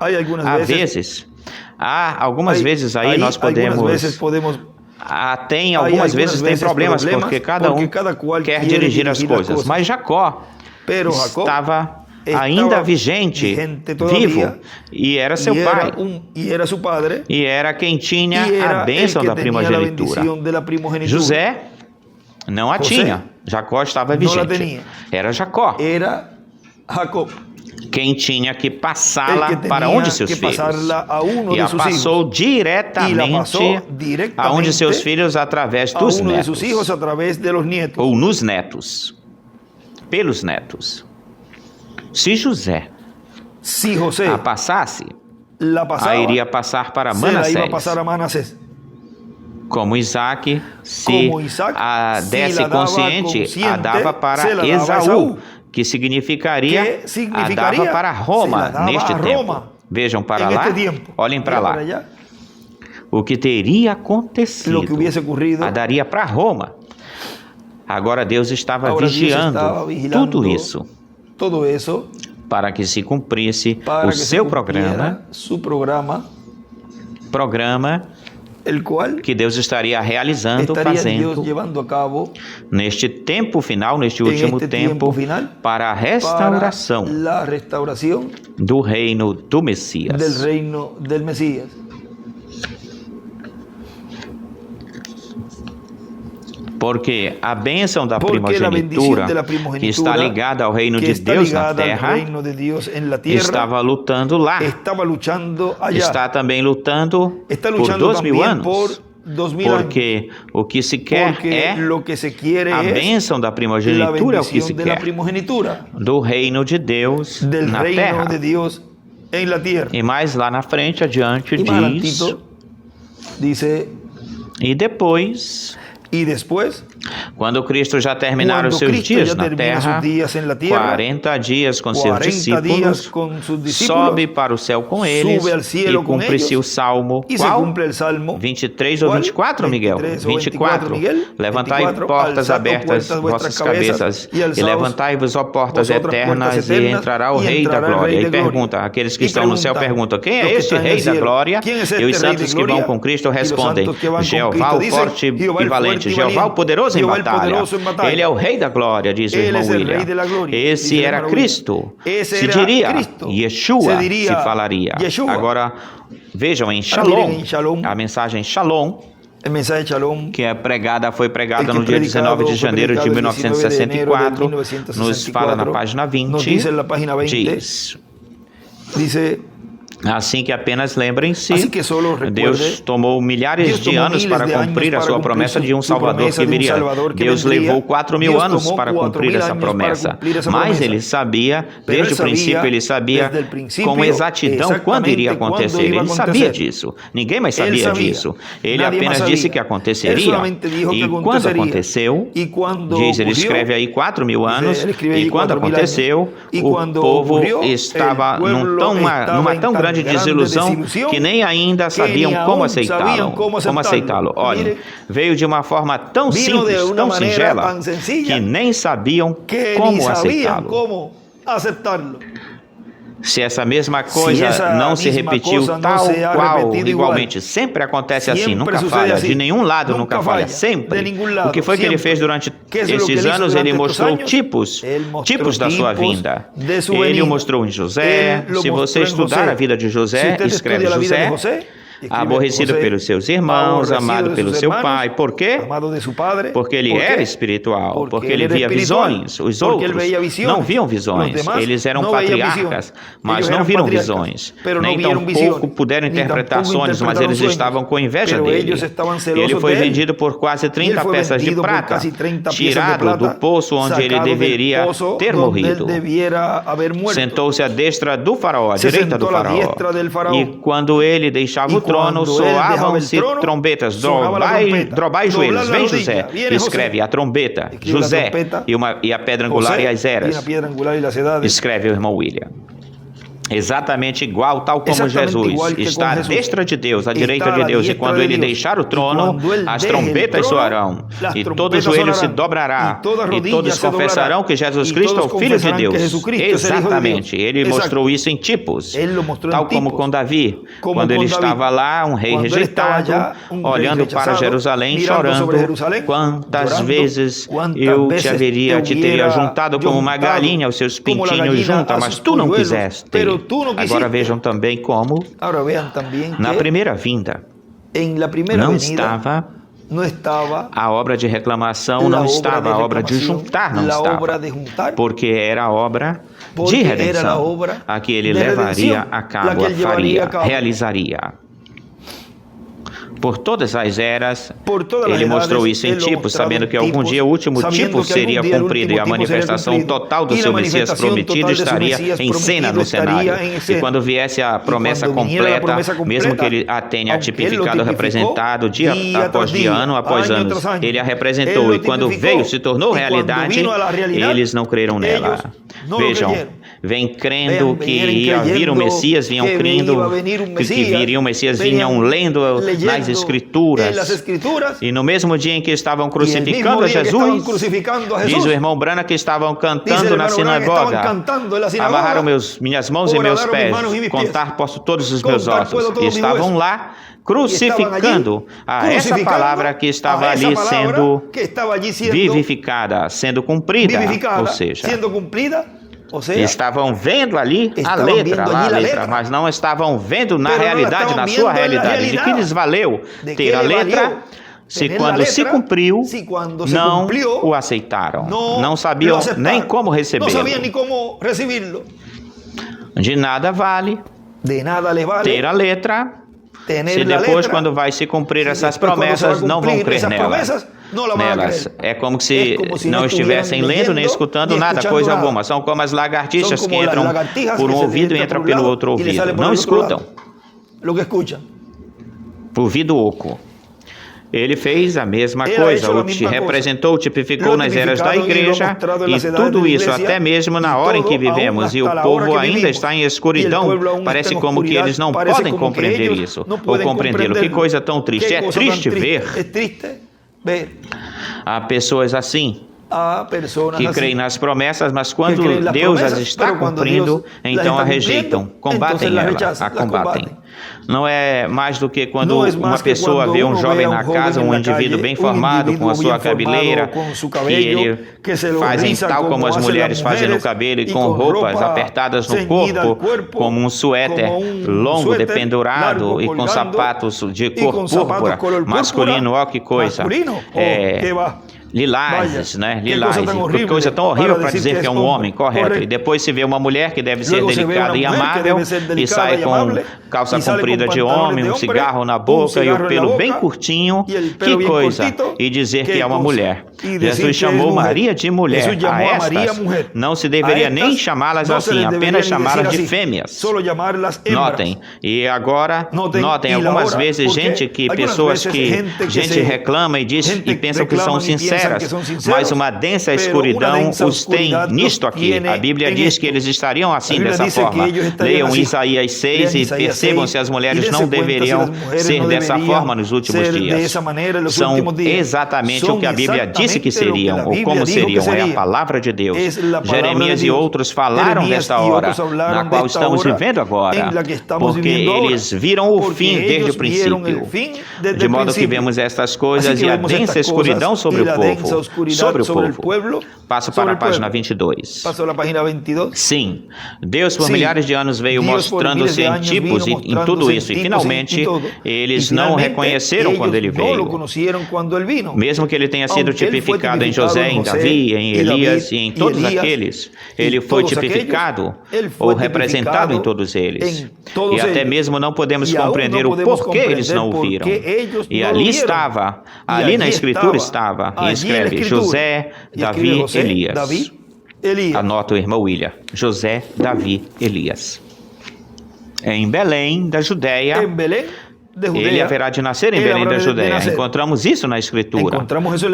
algumas vezes aí nós podemos... algumas vezes tem problemas, porque cada um quer dirigir as coisas. Mas Jacó estava ainda vigente, vivo, e era seu pai, e era quem tinha a bênção da primogenitura. José não a tinha, Jacó estava vigente. Era Jacó quem tinha que passá-la para um de seus filhos. E a passou diretamente a um de seus filhos através dos netos. Ou nos netos. Pelos netos. Se José a passasse, a iria passar para Manassés. Como Isaac, se a desse consciente, a dava para Esaú, que significaria a dava para Roma neste tempo. Vejam para lá, olhem para lá. O que teria acontecido, a daria para Roma. Agora Deus estava vigiando tudo isso para que se cumprisse o seu programa, que Deus estaria realizando, fazendo neste tempo final, neste último tempo, para a restauração do reino do Messias. Porque a bênção da primogenitura, que está ligada ao reino de Deus na terra, estava lutando lá. Está também lutando por 2000 anos. Porque o que se quer a bênção da primogenitura, é o que se quer do reino de Deus na terra. E mais lá na frente, adiante, diz: e depois, quando Cristo já terminar os seus dias na terra, 40 dias com seus discípulos, sobe para o céu com eles e cumpre-se o Salmo. Qual? 23 ou 24, Miguel? 24. Levantai portas abertas vossas cabeças e levantai-vos, ó portas eternas, e entrará o Rei da Glória. E pergunta, aqueles que estão no céu perguntam: quem é este Rei da Glória? E os santos que vão com Cristo respondem: Jeová, o forte e valente, Jeová, o poderoso em batalha. Ele é o Rei da Glória, diz o irmão William. Esse era Cristo. Se diria Yeshua, se falaria. Agora, vejam em Shalom, a mensagem Shalom, que foi pregada no dia 19 de janeiro de 1964, nos fala na página 20, diz: assim que apenas lembrem-se, Deus tomou milhares de anos para cumprir a sua promessa de um Salvador que viria. Deus levou 4.000 anos para cumprir essa promessa. Mas Ele sabia, desde o princípio, Ele sabia com exatidão quando iria acontecer. Ele sabia disso. Ninguém mais sabia disso. Ele apenas disse que aconteceria. E quando aconteceu, diz, ele escreve aí 4.000 anos, e quando aconteceu, o povo estava numa tão grande desilusão que nem ainda sabiam como aceitá-lo. Olhem, veio de uma forma tão simples, tão singela, que nem sabiam como aceitá-lo. Se essa mesma coisa não se repetiu tal qual, igualmente, sempre acontece assim, nunca falha, de nenhum lado nunca falha, sempre. O que foi que ele fez durante esses anos? Ele mostrou tipos da sua vinda. Ele o mostrou em José. Se você estudar a vida de José, escreve José, aborrecido pelos seus irmãos, amado pelo seu pai. Por quê? Porque ele era espiritual, porque ele via visões. Os outros não viam visões. Eles eram patriarcas, mas não viram visões. Nem tampouco puderam interpretar sonhos, mas eles estavam com inveja dele. Ele foi vendido por quase 30 peças de prata, tirado do poço onde ele deveria ter morrido. Sentou-se à destra do faraó, à direita do faraó. E quando ele deixava o trono, soavam-se trombetas. Drobai joelhos. Vem José. Escreve a trombeta, José, e a pedra angular e as eras. Escreve o irmão William. Exatamente igual, tal como Jesus está à destra de Deus, à direita de Deus, e quando ele deixar o trono, as trombetas soarão, e todo joelho se dobrará, e todos confessarão que Jesus Cristo é o Filho de Deus. Exatamente, ele mostrou isso em tipos, tal como com Davi, quando ele estava lá, um rei rejeitado, olhando para Jerusalém, chorando: quantas vezes eu te teria juntado como uma galinha aos seus pintinhos junta, mas tu não quiseste. Agora vejam também como na primeira vinda não estava a obra de reclamação, não estava a obra de juntar, não estava, porque era a obra de redenção, a que ele levaria a cabo, realizaria. Por todas as eras, ele mostrou isso em tipos, sabendo que algum dia o último tipo seria cumprido e a manifestação total do seu Messias prometido estaria em cena no cenário. E quando viesse a promessa completa, mesmo que ele a tenha tipificado, representado dia após dia, ano após ano, ele a representou, e quando veio, se tornou realidade, eles não creram nela. Vejam, vem crendo que ia vir o Messias, vinham crendo que viria o Messias, vinham lendo nas Escrituras, e no mesmo dia em que estavam crucificando a Jesus, diz o irmão Branham que estavam cantando na sinagoga: amarraram minhas mãos e meus pés, contar posso todos os meus ossos, e estavam lá crucificando essa palavra que estava ali sendo vivificada, sendo cumprida, ou seja, estavam vendo ali a letra, mas não estavam vendo na realidade, na sua realidade. De que lhes valeu ter a letra, se quando se cumpriu, não o aceitaram, não sabiam nem como recebê-lo. De nada vale ter a letra, se depois, quando vai se cumprir essas promessas, não vão crer nelas. É como se não estivessem lendo nem escutando nada, coisa alguma. São como as lagartixas que entram por um ouvido e entram pelo outro ouvido. Não escutam. Ouvido oco. Ele fez a mesma coisa, representou, tipificou nas eras da igreja, e tudo isso até mesmo na hora em que vivemos, e o povo ainda está em escuridão. Parece como que eles não podem compreender isso, ou compreendê-lo. Que coisa tão triste. É triste ver. Há pessoas assim, que creem nas promessas, mas quando Deus as está cumprindo, então a rejeitam, combatem ela, a combatem. Não é mais do que quando uma pessoa vê um jovem na casa, um indivíduo bem formado, com a sua cabeleira, que ele fazem tal como as mulheres fazem no cabelo e com roupas apertadas no corpo, como um suéter longo, dependurado e com sapatos de cor púrpura, masculino, ó que coisa, lilazes, né? Lilazes. Que coisa tão horrível para dizer que é um homem, correto. E depois se vê uma mulher que deve ser delicada e amável e sai com calça comprida de homem, um cigarro na boca e o pelo bem curtinho. Que coisa. E dizer que é uma mulher. Jesus chamou Maria de mulher. A estas não se deveria nem chamá-las assim, apenas chamá-las de fêmeas. Notem. E agora, notem algumas vezes gente reclama e diz e pensa que são sinceros, mas uma densa escuridão os tem nisto aqui. A Bíblia diz que eles estariam assim, dessa forma. Leiam Isaías 6 e percebam se as mulheres não deveriam ser dessa forma nos últimos dias. São exatamente o que a Bíblia disse que seriam, ou como seriam, é a palavra de Deus. Jeremias e outros falaram desta hora, na qual estamos vivendo agora, porque eles viram o fim desde o princípio. De modo que vemos estas coisas e a densa escuridão sobre o povo. Passo para a página 22. Sim, Deus por milhares de anos veio mostrando-se em tipos em tudo isso, e finalmente eles não reconheceram quando ele veio. Mesmo que ele tenha sido tipificado em José, em Davi, em Elias e em todos aqueles, ele foi tipificado ou representado em todos eles. E até mesmo não podemos compreender o porquê eles não o viram. E ali estava, ali na Escritura estava, e escreve José, Davi, Elias. Anota o irmão William. José, Davi, Elias. Em Belém, da Judéia, ele haverá de nascer em Belém da Judéia. Encontramos isso na Escritura.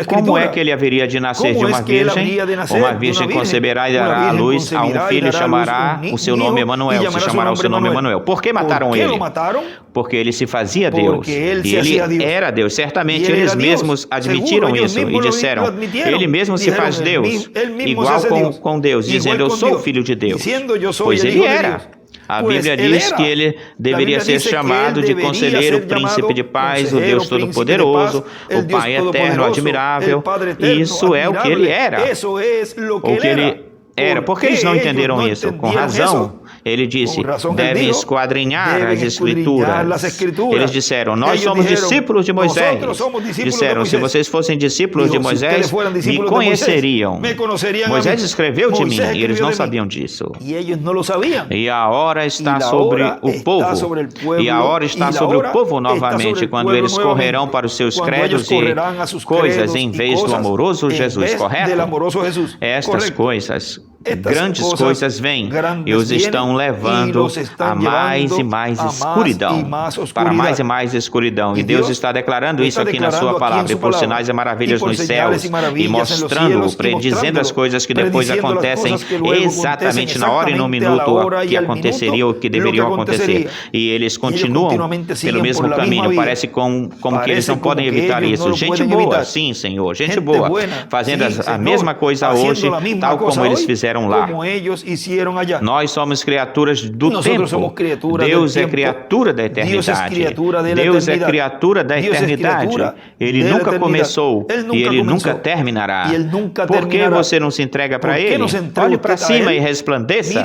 Como é que ele haveria de nascer de uma virgem? Uma virgem conceberá e dará à luz a um filho e chamará o seu nome Emanuel. Se chamará o seu nome Emanuel. Por que mataram ele? Porque ele se fazia Deus. E ele era Deus. Certamente eles mesmos admitiram isso e disseram, ele mesmo se faz Deus, igual com Deus, dizendo, eu sou o filho de Deus. Pois ele era. A Bíblia diz que ele deveria ser chamado de Conselheiro, Príncipe de Paz, o Deus Todo-Poderoso, o Pai Eterno, Admirável. Isso é o que ele era. O que ele era. Por que eles não entenderam isso? Com razão. Ele disse, deve esquadrinhar as Escrituras. Eles disseram, nós somos discípulos de Moisés. Disseram, se vocês fossem discípulos de Moisés, me conheceriam. Moisés escreveu de mim, e eles não sabiam disso. E a hora está sobre o povo. E a hora está sobre o povo novamente, quando eles correrão para os seus credos e coisas em vez do amoroso Jesus, correto? Estas coisas, grandes coisas vêm e os estão levando a mais e mais escuridão, para mais e mais escuridão. E Deus está declarando isso aqui na sua palavra, e por sinais e maravilhas nos céus, e mostrando, predizendo as coisas que depois acontecem exatamente na hora e no minuto que aconteceria ou que deveriam acontecer. E eles continuam pelo mesmo caminho. Parece como que eles não podem evitar isso. Gente boa, sim, Senhor, gente boa, fazendo a mesma coisa hoje, tal como eles fizeram lá. Nós somos criaturas do tempo. Deus é criatura da eternidade. Deus é criatura da eternidade. Ele nunca começou e ele nunca terminará. Por que você não se entrega para ele? Olhe para cima e resplandeça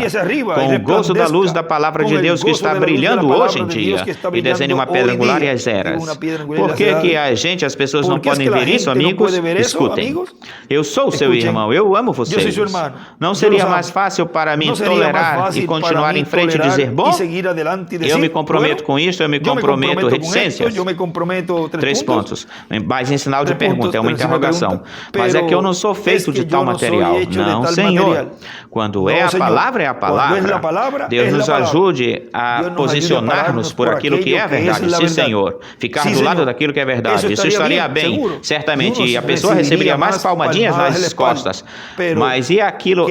com o gozo da luz da palavra de Deus que está brilhando hoje em dia, e desenhe uma pedra angular e as eras. Por que as pessoas não podem ver isso, amigos? Escutem. Eu sou seu irmão, eu amo vocês. Não seria mais fácil para mim tolerar e continuar em frente e dizer, bom, eu me comprometo com isso, eu me comprometo, reticências. 3 pontos. Mas em sinal de pergunta, é uma interrogação. Mas é que eu não sou feito de tal material. Não, Senhor. Quando é a palavra, é a palavra. Deus nos ajude a posicionar-nos por aquilo que é a verdade. Sim, Senhor. Ficar do lado daquilo que é verdade. Isso estaria bem, certamente. E a pessoa receberia mais palmadinhas nas costas. Mas e aquilo,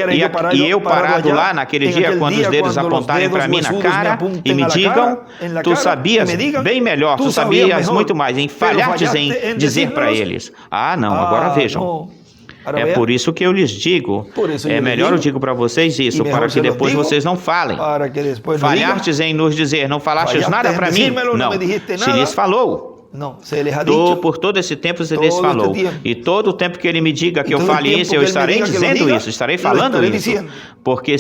e eu parado lá naquele dia, quando os dedos apontarem para mim na cara e me digam, tu sabias bem melhor, tu sabias muito mais em falhar-te em dizer para eles. Ah, não, agora vejam. É por isso que eu lhes digo, é melhor eu digo para vocês isso, para que depois vocês não falem. Falhastes em nos dizer, não falastes nada para mim? Não, se lhes falou. Por todo esse tempo se lhes falou. E todo o tempo que ele me diga que eu fale isso, eu estarei dizendo isso, estarei falando isso. Porque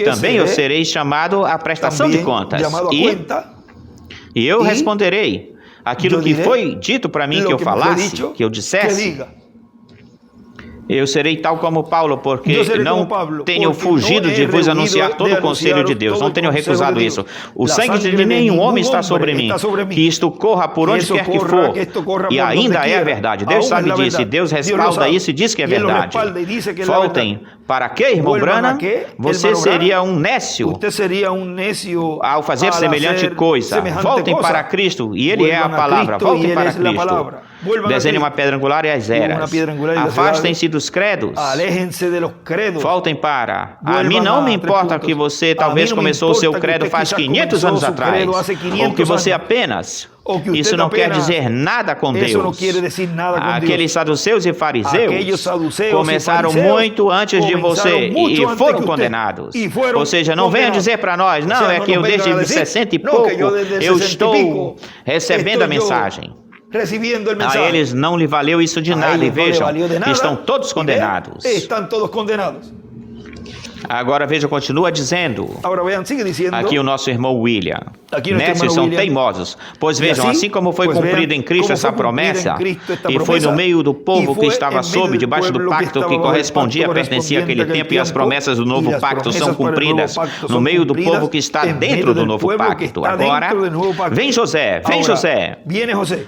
também eu serei chamado à prestação de contas. E eu responderei aquilo que foi dito para mim que eu falasse, que eu dissesse. Eu serei tal como Paulo, porque não tenho fugido de vos anunciar todo o conselho de Deus, não tenho recusado isso. O sangue de nenhum homem está sobre mim, que isto corra por onde quer que for, e ainda é verdade. Deus sabe disso, e Deus respalda isso e diz que é verdade. Voltem para quê, irmão Branham? Você seria um nécio ao fazer semelhante coisa. Voltem para Cristo, e Ele é a palavra. Voltem para Cristo. Desenhem uma pedra angular e as eras. Afastem-se dos credos. Voltem para. A mim não me importa que você talvez começou o seu credo faz 500 anos atrás, ou que você apenas... Isso não quer dizer nada com Deus. Aqueles saduceus e fariseus começaram muito antes de você e foram condenados. Ou seja, não venham dizer para nós, não, é que eu desde 60 e pouco eu estou recebendo a mensagem. A eles não lhe valeu isso de nada, e vejam, estão todos condenados. Agora veja, continua dizendo, aqui o nosso irmão William, nesses são teimosos, pois vejam, assim como foi cumprida em Cristo essa promessa, e foi no meio do povo que estava sob, debaixo do pacto que correspondia, pertencia àquele tempo, e as promessas do novo pacto são cumpridas no meio do povo que está dentro do novo pacto. Agora, vem José,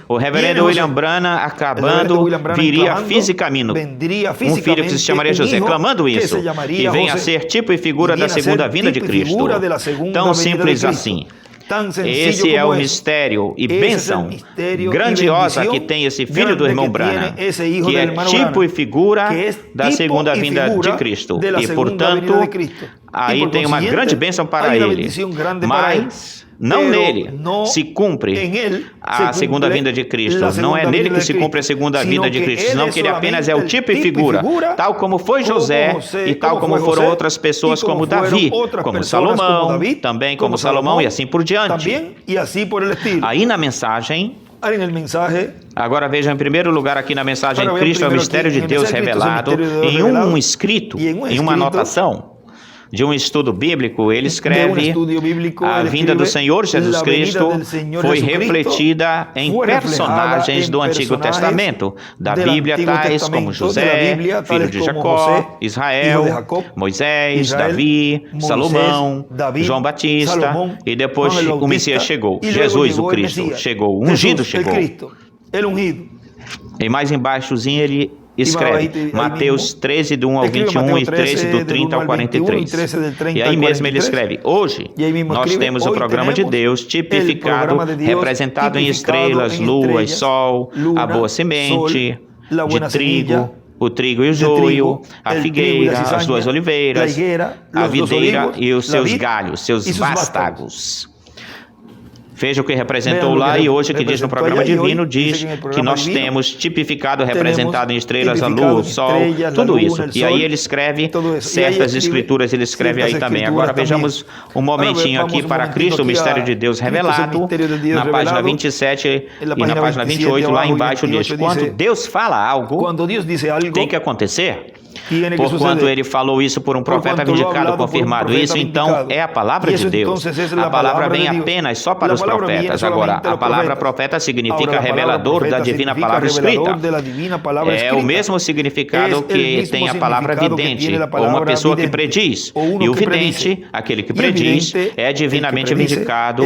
o reverendo William Branham, acabando, viria fisicamente, um filho que se chamaria José, clamando isso, e vem a ser tipo e figura da segunda vinda de Cristo. Tão simples assim. Esse é o mistério e bênção grandiosa que tem esse filho do irmão Branham, que é tipo e figura da segunda vinda de Cristo. E, portanto, aí tem uma grande bênção para ele. Mas não nele se cumpre a segunda vinda de Cristo. Não é nele que se cumpre a segunda vinda de Cristo, senão que ele apenas é o tipo e figura, tal como foi José e tal como foram outras pessoas como Davi, como Salomão, também como Salomão e assim por diante. Aí na mensagem, agora veja em primeiro lugar aqui na mensagem, Cristo é o mistério de Deus revelado, em um escrito, em uma anotação de um estudo bíblico, ele escreve: a vinda do Senhor Jesus Cristo foi refletida em personagens do Antigo Testamento, da Bíblia, tais como José, filho de Jacó, Israel, Moisés, Davi, Salomão, João Batista, e depois o Messias chegou, Jesus o Cristo chegou, o ungido chegou. E mais embaixozinho ele escreve Mateus 13, do 1 ao 21 e 13, do 30 ao 43. E aí mesmo ele escreve: hoje nós temos o programa de Deus tipificado, representado em estrelas, luas, sol, a boa semente de trigo, o trigo e o joio, a figueira, as duas oliveiras, a videira e os seus galhos, seus vástagos. Veja o que representou lá, e hoje que diz no programa divino, diz que nós temos tipificado, representado em estrelas, a lua, o sol, tudo isso. E aí ele escreve certas escrituras, ele escreve aí também. Agora vejamos um momentinho aqui para Cristo, o mistério de Deus revelado, na página 27 e na página 28, lá embaixo diz: quando Deus fala algo, tem que acontecer. Porquanto ele falou isso por um profeta vindicado, confirmado isso, então é a palavra de Deus. A palavra vem apenas só para os profetas. Agora, a palavra profeta significa revelador da divina palavra escrita. É o mesmo significado que tem a palavra vidente, ou uma pessoa que prediz. E o vidente, aquele que prediz, é divinamente vindicado,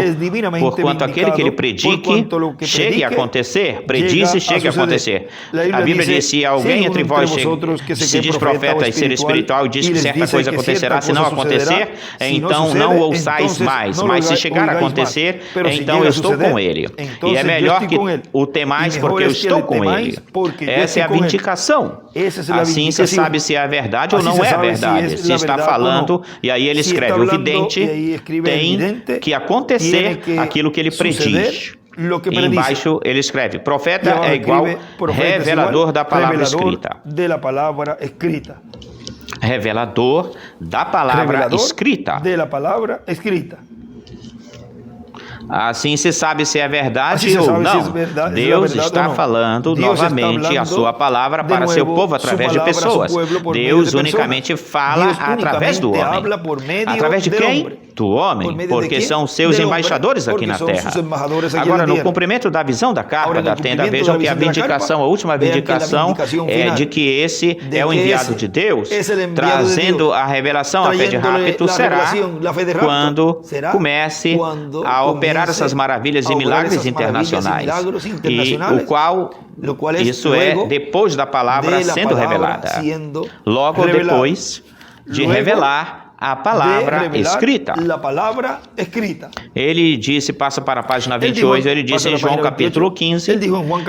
porquanto aquele que ele predique chegue a acontecer, prediz e chegue a acontecer. A Bíblia diz: se alguém entre vós se diz profeta e ser espiritual e diz que certa coisa acontecerá, se não acontecer, então não ouçais mais, mas se chegar a acontecer, então eu estou com ele. E é melhor que o temais, porque eu estou com ele. Essa é a vindicação. Assim se sabe se é verdade ou não é verdade. Se está falando, e aí ele escreve: o vidente tem que acontecer aquilo que ele prediz. E embaixo ele escreve: profeta é igual revelador da palavra escrita. Revelador da palavra escrita. Assim se sabe se é verdade ou não. Deus está falando novamente a sua palavra para seu povo através de pessoas. Deus unicamente fala através do homem. Através de quem? Do homem, porque são seus embaixadores aqui na terra. Agora, no cumprimento da visão da carpa da tenda, vejam que a vindicação, a última vindicação é de que esse é o enviado de Deus, trazendo a revelação. A fé de rapto será quando comece a operar essas maravilhas e milagres internacionais, e o qual isso é depois da palavra sendo revelada, logo depois de revelar a palavra escrita. Ele disse, passa para a página 28, ele disse em João capítulo 15,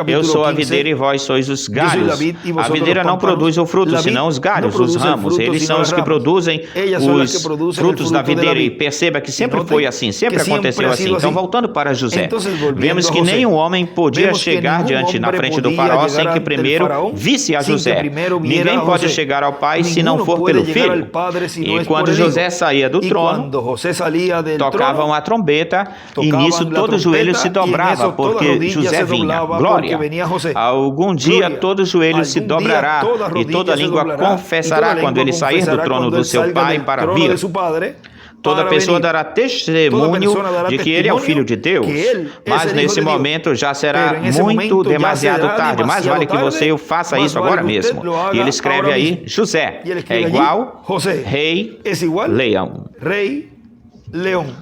eu sou a videira e vós sois os galhos. A videira não produz o fruto, senão os galhos, os ramos. Eles são os que produzem os frutos da videira. E perceba que sempre foi assim, sempre aconteceu assim. Então, voltando para José, vemos que nenhum homem podia chegar diante na frente do faraó sem que primeiro visse a José. Ninguém pode chegar ao pai se não for pelo filho. E quando José saía do trono, tocavam a trombeta, e nisso todo joelho se dobrava, porque José vinha. Glória! Algum dia todo joelho se dobrará e toda língua confessará quando ele sair do trono do seu pai para vir. Toda pessoa dará testemunho de que ele é o Filho de Deus, mas nesse momento já será demasiado tarde. Mais vale que você faça isso agora mesmo. E ele escreve aí, José é igual Rei Leão.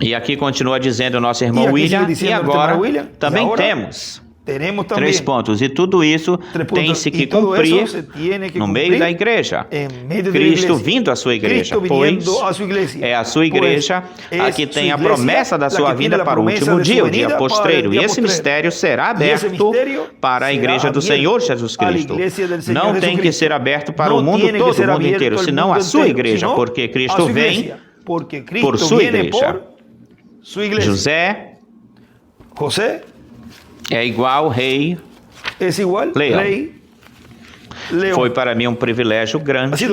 E aqui continua dizendo o nosso irmão William, e agora também temos 3 pontos, e tudo isso tem-se que cumprir no meio da igreja. Cristo vindo à sua igreja, pois é a sua igreja a que tem a promessa da sua vinda para o último dia, o dia postreiro. E esse mistério será aberto para a igreja do Senhor Jesus Cristo. Não tem que ser aberto para o mundo todo, o mundo inteiro, senão a sua igreja, porque Cristo vem por sua igreja. José é igual Rei Leão. Foi para mim um privilégio grande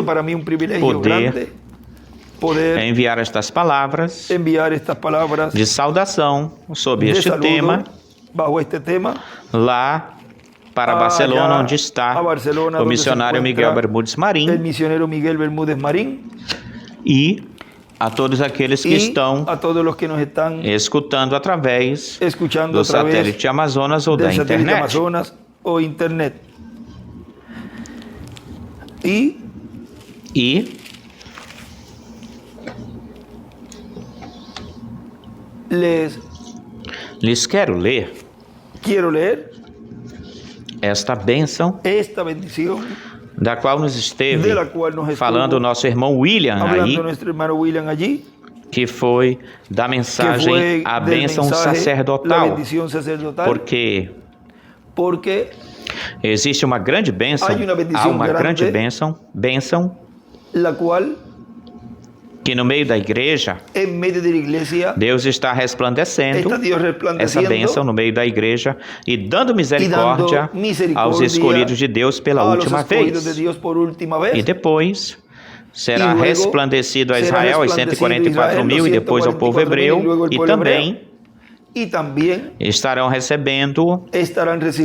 poder enviar estas palavras de saudação sobre este tema lá para Barcelona, onde está o missionário Miguel Bermúdez Marim, e a todos aqueles que estão escutando através do satélite Amazonas ou da internet. E lhes quero ler esta bênção da qual nos esteve falando o nosso irmão William aí, que foi da mensagem a bênção sacerdotal, porque existe uma grande bênção, há uma grande bênção que no meio da igreja, Deus está resplandecendo essa bênção no meio da igreja e dando misericórdia aos escolhidos de Deus pela última vez. E depois será resplandecido a Israel, aos 144 mil, e depois ao povo hebreu, e também estarão recebendo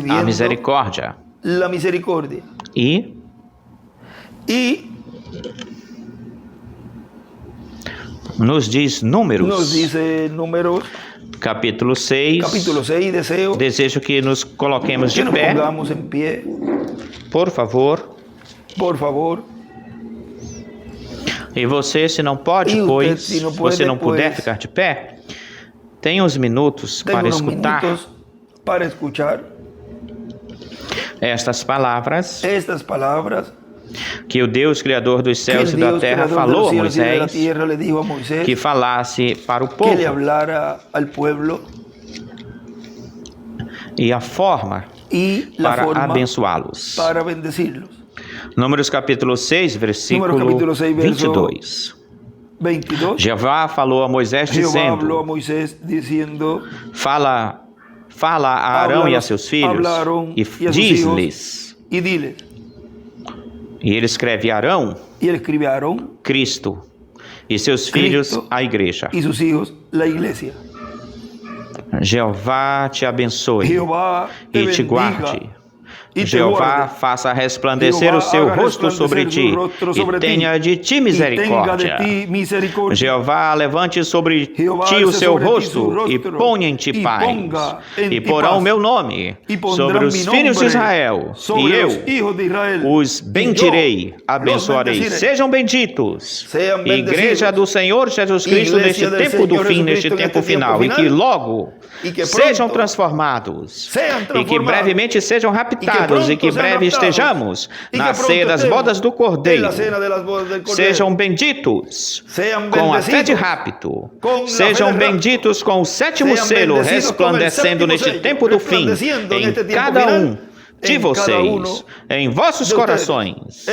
a misericórdia. E nos diz Números, capítulo 6, desejo que nos coloquemos de pé, por favor. E você, se não pode, pois, se você não puder ficar de pé, tem uns minutos para escutar estas palavras que o Deus Criador dos céus e da terra falou a Moisés, que falasse para o povo, e a forma para abençoá-los. Números capítulo 6, versículo 22. 22. Jeová falou a Moisés dizendo: Fala a Arão e a seus filhos e diz-lhes. E ele escreve Arão, Cristo, e seus filhos, a igreja. Jeová te abençoe e te guarde. Jeová faça resplandecer o seu rosto sobre ti e tenha de ti misericórdia. Jeová levante sobre ti o seu rosto e ponha em ti paz. E porá o meu nome sobre os filhos de Israel, e eu os bendirei, abençoarei. Sejam benditos, Igreja do Senhor Jesus Cristo, neste tempo do fim, neste tempo final, e que logo sejam transformados, e que brevemente sejam raptados, e que breve estejamos na ceia das bodas do Cordeiro. Sejam benditos com a fé de rapto. Sejam benditos com o sétimo selo resplandecendo neste tempo do fim em cada um de vocês, em vossos corações.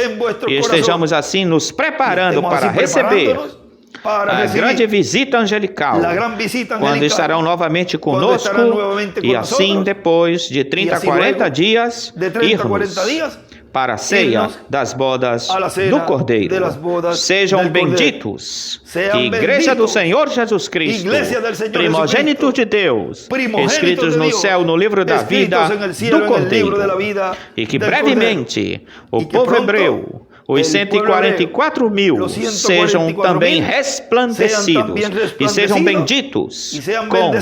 E estejamos assim nos preparando para receber a grande visita angelical, quando estarão novamente conosco, e assim depois de 30 a 40 dias, irmos para a ceia das bodas do Cordeiro. Sejam benditos, Igreja do Senhor Jesus Cristo, primogênitos de Deus, escritos no céu no livro da vida do Cordeiro, e que brevemente o povo hebreu, os 144 mil, sejam também resplandecidos e sejam benditos com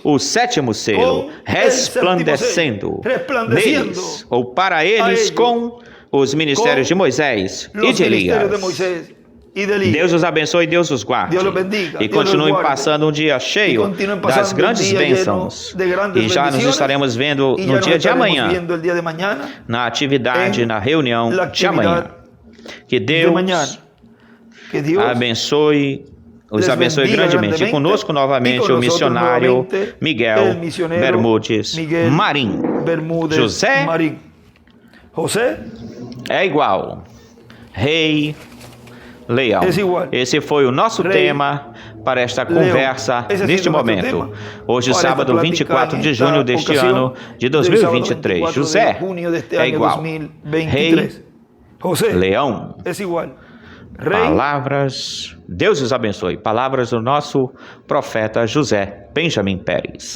o sétimo selo, resplandecendo neles, ou para eles, com os ministérios de Moisés e de Elias. Deus os abençoe e Deus os guarde. E continuem passando um dia cheio das grandes bênçãos. E já nos estaremos vendo no dia de amanhã, na atividade, na reunião de amanhã. Que Deus abençoe, os abençoe grandemente. E conosco novamente o missionário Miguel Bermudes Marim. José é igual Rei Leão. Esse foi o nosso tema para esta conversa neste momento. Hoje, sábado 24 de junho deste ano de 2023. José é igual Rei Leão. Palavras, Deus os abençoe. Palavras do nosso profeta José Benjamin Pérez.